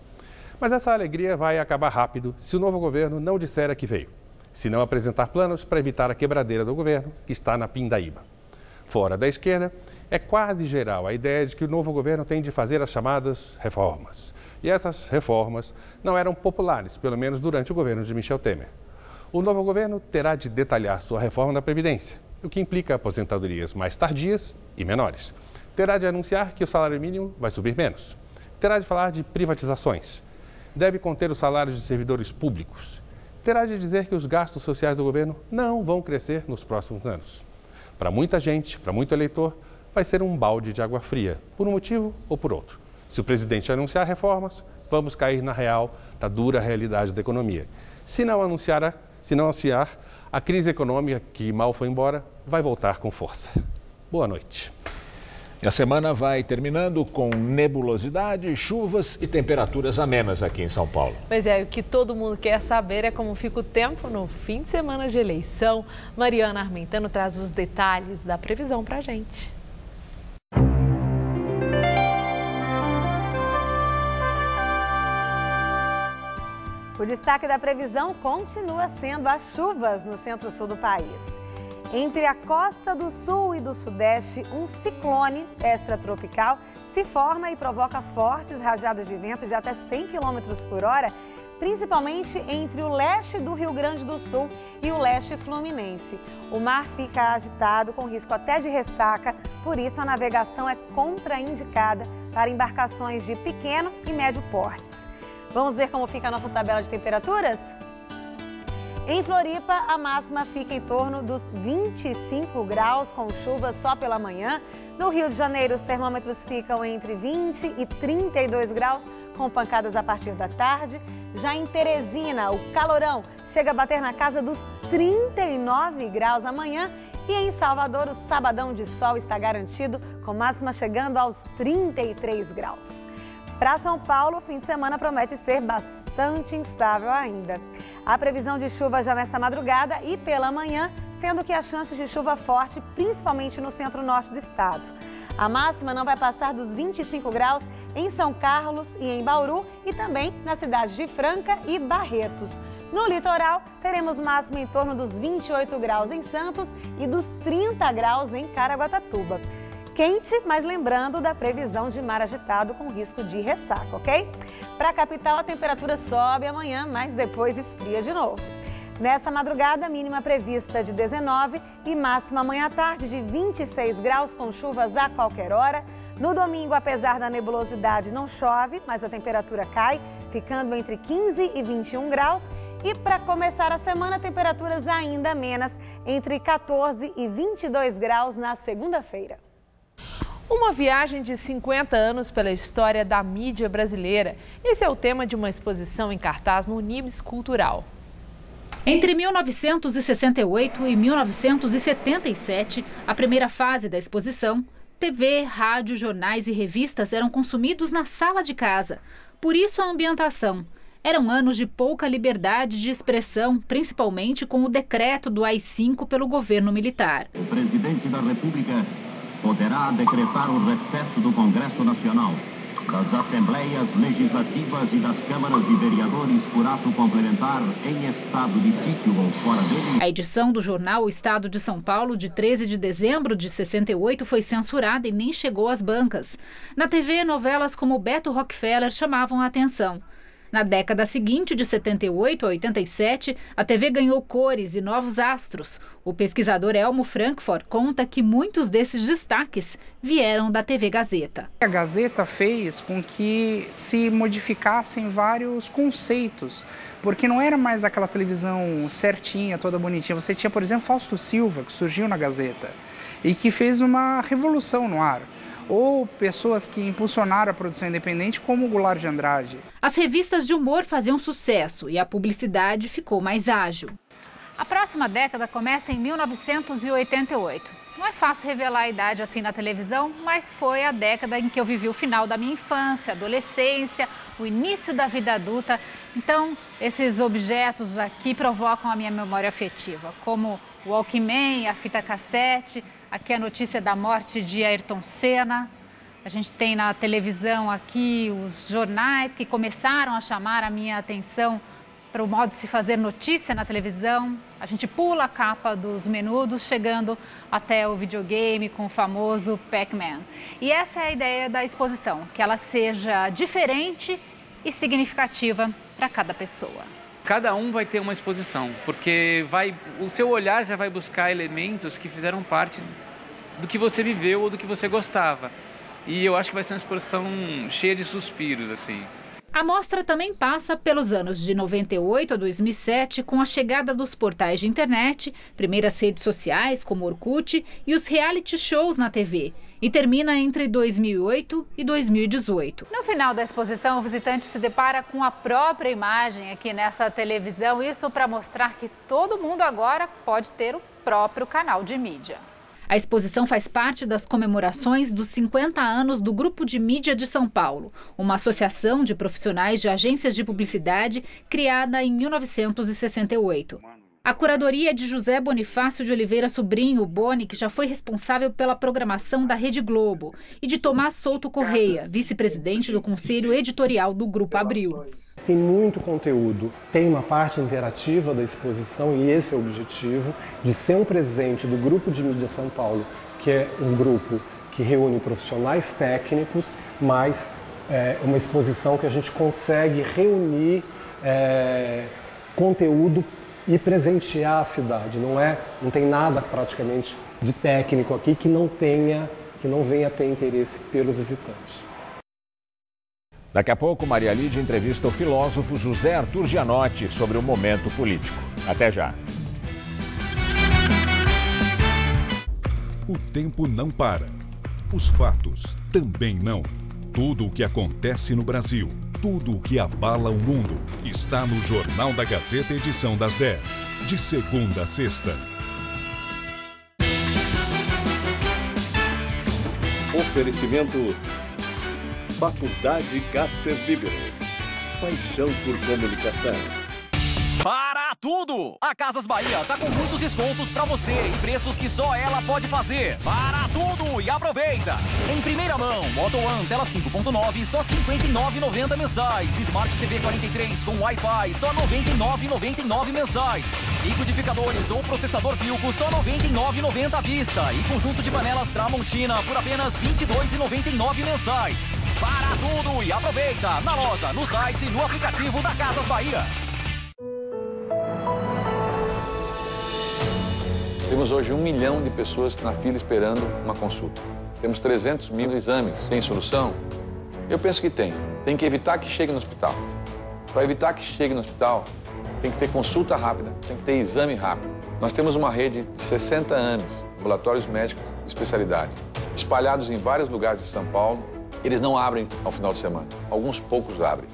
Mas essa alegria vai acabar rápido se o novo governo não disser a que veio, se não apresentar planos para evitar a quebradeira do governo, que está na pindaíba. Fora da esquerda, é quase geral a ideia de que o novo governo tem de fazer as chamadas reformas. E essas reformas não eram populares, pelo menos durante o governo de Michel Temer. O novo governo terá de detalhar sua reforma da Previdência, o que implica aposentadorias mais tardias e menores. Terá de anunciar que o salário mínimo vai subir menos. Terá de falar de privatizações. Deve conter os salários de servidores públicos. Terá de dizer que os gastos sociais do governo não vão crescer nos próximos anos. Para muita gente, para muito eleitor, vai ser um balde de água fria, por um motivo ou por outro. Se o presidente anunciar reformas, vamos cair na real da dura realidade da economia. Se não anunciar, a crise econômica que mal foi embora vai voltar com força. Boa noite. E a semana vai terminando com nebulosidade, chuvas e temperaturas amenas aqui em São Paulo. Pois é, o que todo mundo quer saber é como fica o tempo no fim de semana de eleição. Mariana Armentano traz os detalhes da previsão pra gente. O destaque da previsão continua sendo as chuvas no centro-sul do país. Entre a costa do sul e do sudeste, um ciclone extratropical se forma e provoca fortes rajadas de vento de até 100 km por hora, principalmente entre o leste do Rio Grande do Sul e o leste fluminense. O mar fica agitado, com risco até de ressaca, por isso a navegação é contraindicada para embarcações de pequeno e médio portes. Vamos ver como fica a nossa tabela de temperaturas? Em Floripa, a máxima fica em torno dos 25 graus, com chuva só pela manhã. No Rio de Janeiro, os termômetros ficam entre 20 e 32 graus, com pancadas a partir da tarde. Já em Teresina, o calorão chega a bater na casa dos 39 graus amanhã. E em Salvador, o sabadão de sol está garantido, com máxima chegando aos 33 graus. Para São Paulo, o fim de semana promete ser bastante instável ainda. Há previsão de chuva já nessa madrugada e pela manhã, sendo que há chances de chuva forte, principalmente no centro-norte do estado. A máxima não vai passar dos 25 graus em São Carlos e em Bauru e também na cidade de Franca e Barretos. No litoral, teremos máxima em torno dos 28 graus em Santos e dos 30 graus em Caraguatatuba. Quente, mas lembrando da previsão de mar agitado com risco de ressaca, ok? Para a capital, a temperatura sobe amanhã, mas depois esfria de novo. Nessa madrugada, mínima prevista de 19 e máxima amanhã à tarde de 26 graus, com chuvas a qualquer hora. No domingo, apesar da nebulosidade, não chove, mas a temperatura cai, ficando entre 15 e 21 graus. E para começar a semana, temperaturas ainda amenas, entre 14 e 22 graus na segunda-feira. Uma viagem de 50 anos pela história da mídia brasileira. Esse é o tema de uma exposição em cartaz no Unibis Cultural. Entre 1968 e 1977, a primeira fase da exposição, TV, rádio, jornais e revistas eram consumidos na sala de casa. Por isso a ambientação. Eram anos de pouca liberdade de expressão, principalmente com o decreto do AI-5 pelo governo militar. O presidente da República poderá decretar o recesso do Congresso Nacional, das Assembleias Legislativas e das Câmaras de Vereadores por ato complementar em estado de sítio ou fora dele. A edição do jornal O Estado de São Paulo, de 13 de dezembro de 68, foi censurada e nem chegou às bancas. Na TV, novelas como Beto Rockefeller chamavam a atenção. Na década seguinte, de 78 a 87, a TV ganhou cores e novos astros. O pesquisador Elmo Frankfort conta que muitos desses destaques vieram da TV Gazeta. A Gazeta fez com que se modificassem vários conceitos, porque não era mais aquela televisão certinha, toda bonitinha. Você tinha, por exemplo, Fausto Silva, que surgiu na Gazeta e que fez uma revolução no ar. Ou pessoas que impulsionaram a produção independente, como o Goulart de Andrade. As revistas de humor faziam sucesso e a publicidade ficou mais ágil. A próxima década começa em 1988. Não é fácil revelar a idade assim na televisão, mas foi a década em que eu vivi o final da minha infância, adolescência, o início da vida adulta. Então, esses objetos aqui provocam a minha memória afetiva, como o Walkman, a fita cassete. Aqui a notícia da morte de Ayrton Senna. A gente tem na televisão aqui os jornais que começaram a chamar a minha atenção para o modo de se fazer notícia na televisão. A gente pula a capa dos menudos, chegando até o videogame com o famoso Pac-Man. E essa é a ideia da exposição, que ela seja diferente e significativa para cada pessoa. Cada um vai ter uma exposição, porque o seu olhar já vai buscar elementos que fizeram parte do que você viveu ou do que você gostava. E eu acho que vai ser uma exposição cheia de suspiros, assim. A mostra também passa pelos anos de 98 a 2007, com a chegada dos portais de internet, primeiras redes sociais como Orkut e os reality shows na TV. E termina entre 2008 e 2018. No final da exposição, o visitante se depara com a própria imagem aqui nessa televisão. Isso para mostrar que todo mundo agora pode ter o próprio canal de mídia. A exposição faz parte das comemorações dos 50 anos do Grupo de Mídia de São Paulo, uma associação de profissionais de agências de publicidade criada em 1968. A curadoria é de José Bonifácio de Oliveira Sobrinho, o Boni, que já foi responsável pela programação da Rede Globo, e de Tomás Souto Correia, vice-presidente do Conselho Editorial do Grupo Abril. Tem muito conteúdo, tem uma parte interativa da exposição e esse é o objetivo, de ser um presente do Grupo de Mídia São Paulo, que é um grupo que reúne profissionais técnicos, mas uma exposição que a gente consegue reunir conteúdo e presentear a cidade. Não tem nada praticamente de técnico aqui que não venha ter interesse pelo visitante. Daqui a pouco, Maria Lídia entrevista o filósofo José Arthur Gianotti sobre o momento político. Até já. O tempo não para. Os fatos também não. Tudo o que acontece no Brasil, tudo o que abala o mundo, está no Jornal da Gazeta, edição das 10, de segunda a sexta. Oferecimento Faculdade Casper Libero. Paixão por comunicação. Para tudo! A Casas Bahia tá com muitos descontos pra você e preços que só ela pode fazer. Para tudo e aproveita! Em primeira mão, Moto One tela 5.9 só R$ 59,90 mensais. Smart TV 43 com Wi-Fi só R$ 99,99 mensais. Liquidificadores ou processador Philco só R$ 99,90 à vista. E conjunto de panelas Tramontina por apenas R$ 22,99 mensais. Para tudo e aproveita! Na loja, no site e no aplicativo da Casas Bahia. Temos hoje 1 milhão de pessoas na fila esperando uma consulta. Temos 300 mil exames. Tem solução? Eu penso que tem. Tem que evitar que chegue no hospital. Para evitar que chegue no hospital, tem que ter consulta rápida, tem que ter exame rápido. Nós temos uma rede de 60 anos, ambulatórios médicos de especialidade, espalhados em vários lugares de São Paulo. Eles não abrem ao final de semana. Alguns poucos abrem.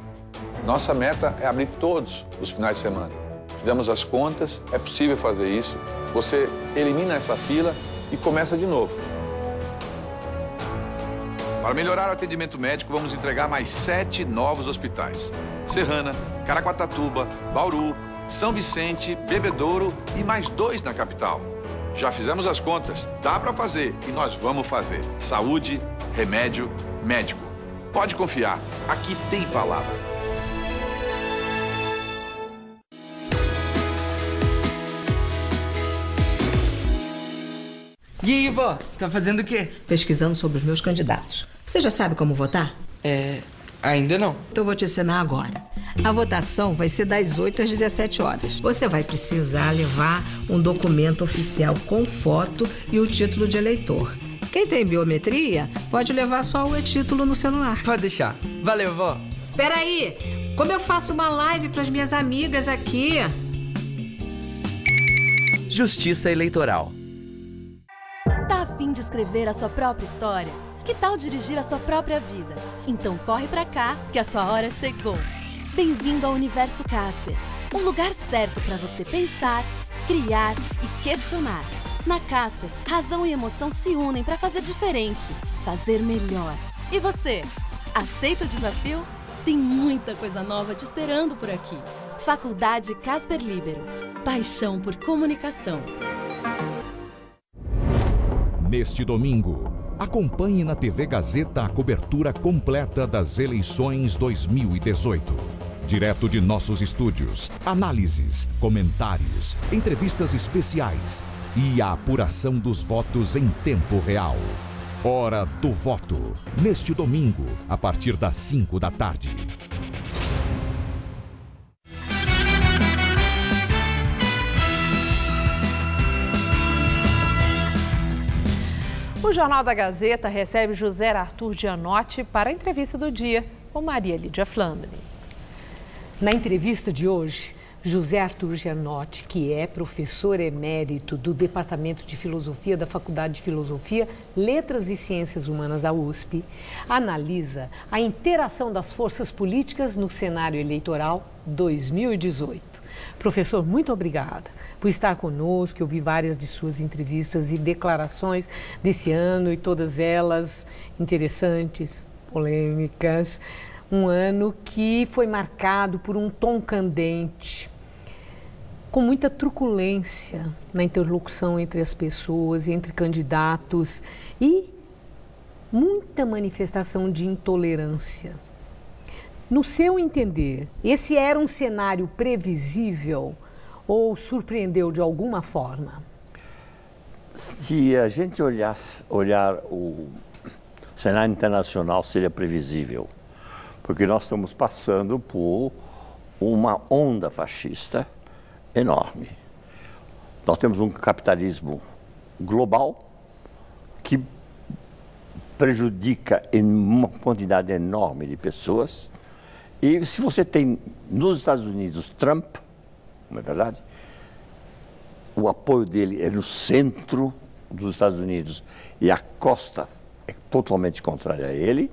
Nossa meta é abrir todos os finais de semana. Fizemos as contas, é possível fazer isso. Você elimina essa fila e começa de novo. Para melhorar o atendimento médico, vamos entregar mais 7 novos hospitais. Serrana, Caraguatatuba, Bauru, São Vicente, Bebedouro e mais 2 na capital. Já fizemos as contas, dá para fazer e nós vamos fazer. Saúde, remédio, médico. Pode confiar, aqui tem palavra. E aí, vó? Tá fazendo o quê? Pesquisando sobre os meus candidatos. Você já sabe como votar? Ainda não. Então eu vou te ensinar agora. A votação vai ser das 8 às 17 horas. Você vai precisar levar um documento oficial com foto e o título de eleitor. Quem tem biometria pode levar só o e-título no celular. Pode deixar. Valeu, vó. Peraí, como eu faço uma live para as minhas amigas aqui? Justiça Eleitoral. Tá a fim de escrever a sua própria história? Que tal dirigir a sua própria vida? Então corre pra cá, que a sua hora chegou. Bem-vindo ao Universo Casper, um lugar certo para você pensar, criar e questionar. Na Casper, razão e emoção se unem para fazer diferente, fazer melhor. E você, aceita o desafio? Tem muita coisa nova te esperando por aqui. Faculdade Casper Líbero. Paixão por comunicação. Neste domingo, acompanhe na TV Gazeta a cobertura completa das eleições 2018. Direto de nossos estúdios, análises, comentários, entrevistas especiais e a apuração dos votos em tempo real. Hora do Voto, neste domingo, a partir das 5 da tarde. O Jornal da Gazeta recebe José Arthur Gianotti para a entrevista do dia com Maria Lídia Flandre. Na entrevista de hoje, José Arthur Gianotti, que é professor emérito do Departamento de Filosofia da Faculdade de Filosofia, Letras e Ciências Humanas da USP, analisa a interação das forças políticas no cenário eleitoral 2018. Professor, muito obrigada por estar conosco. Eu vi várias de suas entrevistas e declarações desse ano e todas elas interessantes, polêmicas. Um ano que foi marcado por um tom candente, com muita truculência na interlocução entre as pessoas e entre candidatos e muita manifestação de intolerância. No seu entender, esse era um cenário previsível ou surpreendeu de alguma forma? Se a gente olhar o cenário internacional, seria previsível. Porque nós estamos passando por uma onda fascista enorme. Nós temos um capitalismo global que prejudica em uma quantidade enorme de pessoas. E se você tem nos Estados Unidos Trump, não é verdade? O apoio dele é no centro dos Estados Unidos e a costa é totalmente contrária a ele.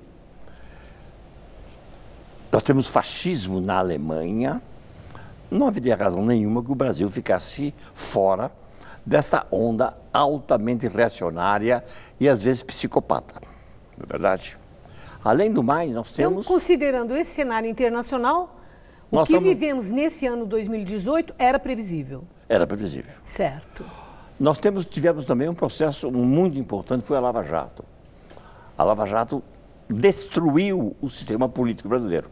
Nós temos fascismo na Alemanha. Não haveria razão nenhuma que o Brasil ficasse fora dessa onda altamente reacionária e às vezes psicopata, não é verdade? Além do mais, nós temos... Então, considerando esse cenário internacional, o que vivemos nesse ano 2018 era previsível? Era previsível. Certo. Nós tivemos também um processo muito importante, foi a Lava Jato. A Lava Jato destruiu o sistema político brasileiro.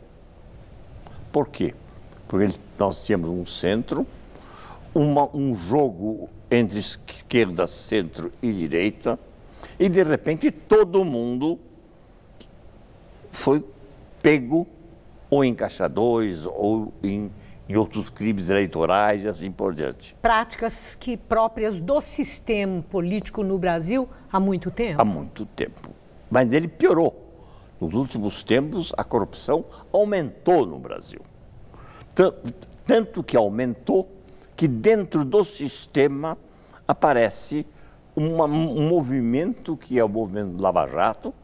Por quê? Porque nós tínhamos um centro, um jogo entre esquerda, centro e direita, e de repente todo mundo foi pego ou em caixadores ou em outros crimes eleitorais e assim por diante. Práticas que próprias do sistema político no Brasil há muito tempo? Há muito tempo. Mas ele piorou. Nos últimos tempos, a corrupção aumentou no Brasil. Tanto que aumentou que dentro do sistema aparece um movimento que é o movimento Lava Jato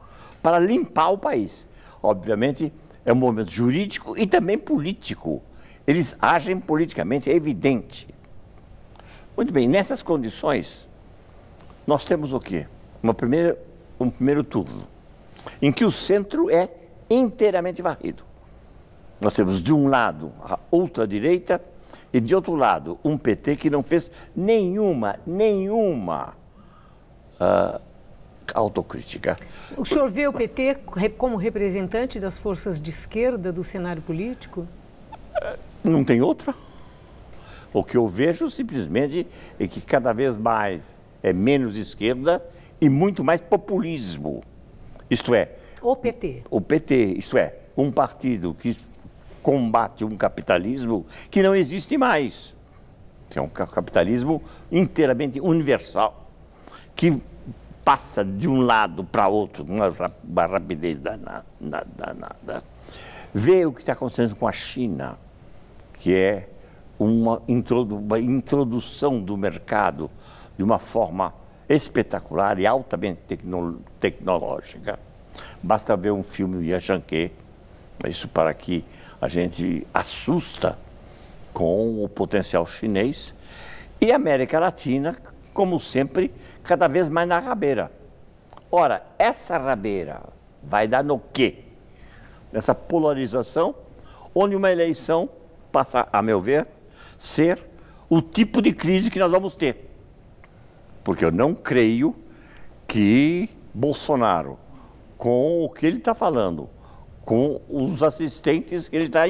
para limpar o país. Obviamente, é um movimento jurídico e também político. Eles agem politicamente, é evidente. Muito bem, nessas condições, nós temos o quê? Um primeiro turno, em que o centro é inteiramente varrido. Nós temos, de um lado, a ultradireita e, de outro lado, um PT que não fez nenhuma autocrítica. O senhor vê o PT como representante das forças de esquerda do cenário político? Não tem outra. O que eu vejo simplesmente é que cada vez mais é menos esquerda e muito mais populismo. Isto é... O PT. O PT, isto é, um partido que combate um capitalismo que não existe mais. Que é um capitalismo inteiramente universal, que passa de um lado para outro, uma rapidez danada. Vê o que está acontecendo com a China, que é uma introdução do mercado de uma forma espetacular e altamente tecnológica. Basta ver um filme do Yanshanke, isso para que a gente assusta com o potencial chinês, e a América Latina, como sempre, cada vez mais na rabeira. Ora, essa rabeira vai dar no quê? Nessa polarização, onde uma eleição passa, a meu ver, ser o tipo de crise que nós vamos ter. Porque eu não creio que Bolsonaro, com o que ele está falando, com os assistentes que ele está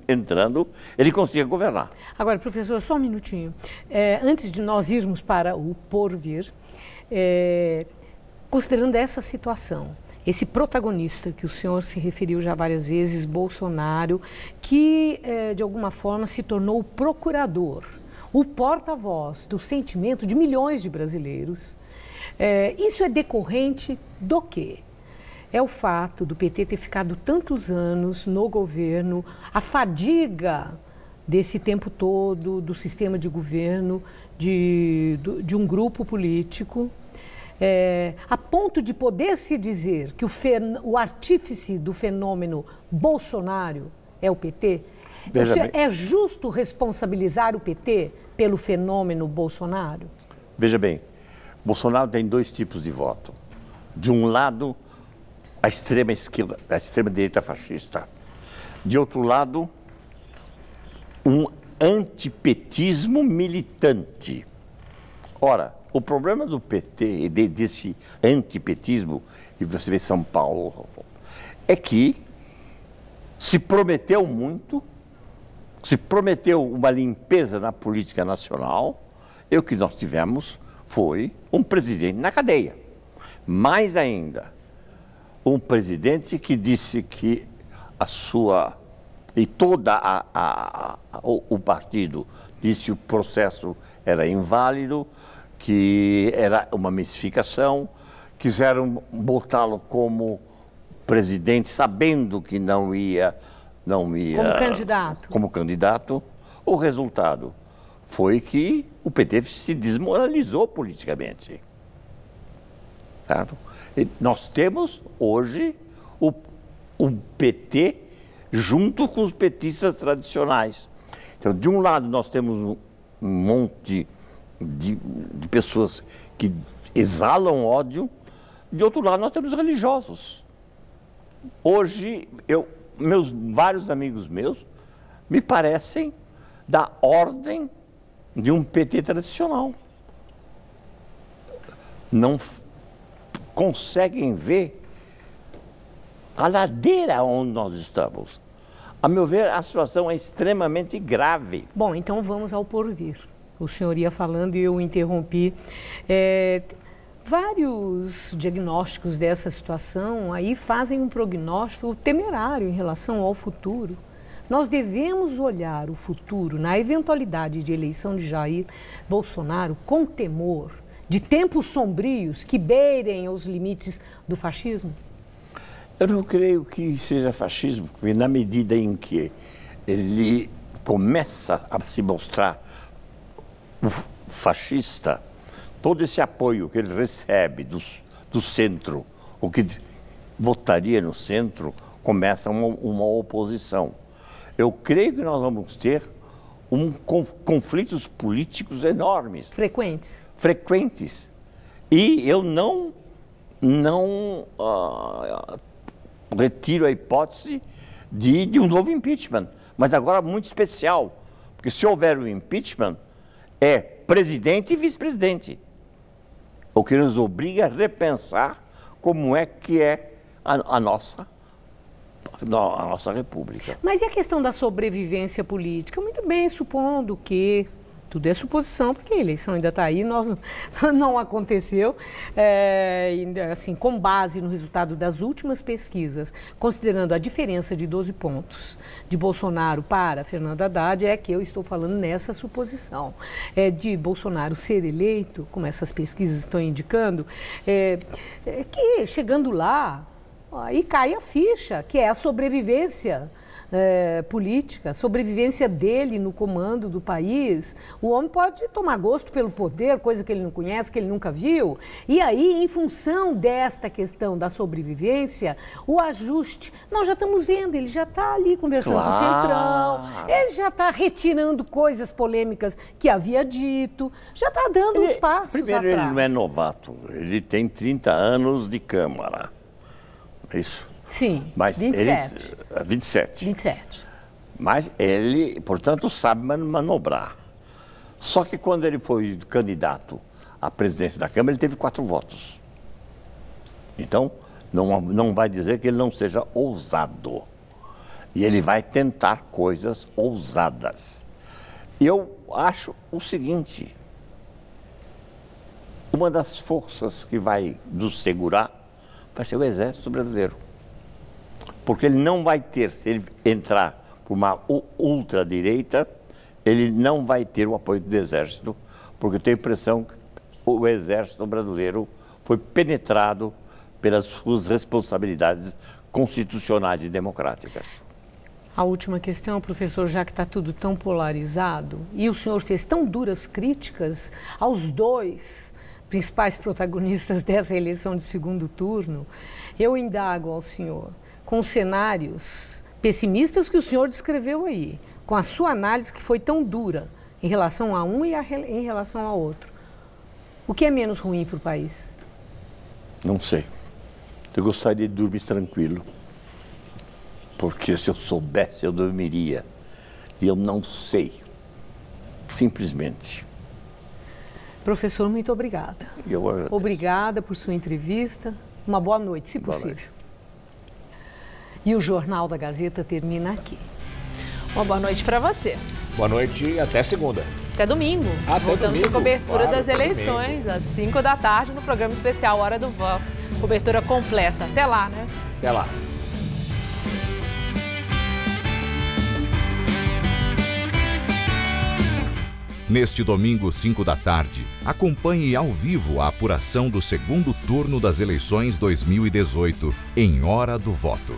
entrando, ele consiga governar. Agora, professor, só um minutinho. Antes de nós irmos para o porvir, considerando essa situação, esse protagonista que o senhor se referiu já várias vezes, Bolsonaro, que de alguma forma se tornou o procurador, o porta-voz do sentimento de milhões de brasileiros, isso é decorrente do quê? É o fato do PT ter ficado tantos anos no governo, a fadiga desse tempo todo, do sistema de governo, de um grupo político, a ponto de poder se dizer que o artífice do fenômeno Bolsonaro é o PT? É justo responsabilizar o PT pelo fenômeno Bolsonaro? Veja bem, Bolsonaro tem dois tipos de voto. De um lado, a extrema esquerda, a extrema direita fascista. De outro lado, um antipetismo militante. Ora, o problema do PT, desse antipetismo, e você vê São Paulo, é que se prometeu muito, se prometeu uma limpeza na política nacional, e o que nós tivemos foi um presidente na cadeia. Mais ainda, um presidente que disse que o partido disse que o processo era inválido, que era uma mistificação, quiseram botá-lo como presidente, sabendo que não ia como candidato. O resultado foi que o PT se desmoralizou politicamente. Certo? E nós temos hoje o PT junto com os petistas tradicionais. Então, de um lado, nós temos um monte de pessoas que exalam ódio, de outro lado, nós temos religiosos. Hoje, vários amigos meus me parecem da ordem de um PT tradicional. Não conseguem ver a ladeira onde nós estamos. A meu ver, a situação é extremamente grave. Bom, então vamos ao porvir. O senhor ia falando e eu interrompi. Vários diagnósticos dessa situação aí fazem um prognóstico temerário em relação ao futuro. Nós devemos olhar o futuro na eventualidade de eleição de Jair Bolsonaro com temor, de tempos sombrios que beirem os limites do fascismo? Eu não creio que seja fascismo, porque na medida em que ele começa a se mostrar fascista, todo esse apoio que ele recebe do centro, o que votaria no centro, começa uma oposição. Eu creio que nós vamos ter conflitos políticos enormes. Frequentes. Frequentes. E eu não retiro a hipótese de um novo impeachment. Mas agora muito especial, porque se houver um impeachment, é presidente e vice-presidente. O que nos obriga a repensar como é que é a nossa república. Mas e a questão da sobrevivência política? Muito bem, supondo que... Tudo é suposição, porque a eleição ainda está aí, não aconteceu. Assim, com base no resultado das últimas pesquisas, considerando a diferença de 12 pontos de Bolsonaro para Fernando Haddad, é que eu estou falando nessa suposição. De Bolsonaro ser eleito, como essas pesquisas estão indicando, que chegando lá, aí cai a ficha, que é a sobrevivência política, a sobrevivência dele no comando do país. O homem pode tomar gosto pelo poder, coisa que ele não conhece, que ele nunca viu. E aí, em função desta questão da sobrevivência, o ajuste, nós já estamos vendo, ele já está ali conversando com o Centrão, ele já está retirando coisas polêmicas que havia dito, já está dando uns passos primeiro, atrás. Ele não é novato, ele tem 30 anos de Câmara, é isso? Sim, mas 27. 27. Mas ele, portanto, sabe manobrar. Só que quando ele foi candidato à presidência da Câmara, ele teve 4 votos. Então, não vai dizer que ele não seja ousado. E ele vai tentar coisas ousadas. Eu acho o seguinte, uma das forças que vai nos segurar vai ser o Exército Brasileiro. Porque ele não vai ter, se ele entrar por uma ultradireita, ele não vai ter o apoio do Exército, porque eu tenho a impressão que o Exército brasileiro foi penetrado pelas suas responsabilidades constitucionais e democráticas. A última questão, professor, já que está tudo tão polarizado, e o senhor fez tão duras críticas aos 2 principais protagonistas dessa eleição de segundo turno, eu indago ao senhor, com os cenários pessimistas que o senhor descreveu aí, com a sua análise que foi tão dura em relação a um e em relação ao outro, o que é menos ruim para o país? Não sei. Eu gostaria de dormir tranquilo, porque se eu soubesse eu dormiria, e eu não sei, simplesmente. Professor, muito obrigada. Obrigada por sua entrevista, uma boa noite, se possível. E o Jornal da Gazeta termina aqui. Uma boa noite para você. Boa noite e até segunda. Até domingo. Até Voltamos domingo. com a cobertura Claro, das eleições, às 5 da tarde, no programa especial Hora do Voto. Cobertura completa. Até lá, né? Até lá. Neste domingo, 5 da tarde, acompanhe ao vivo a apuração do segundo turno das eleições 2018 em Hora do Voto.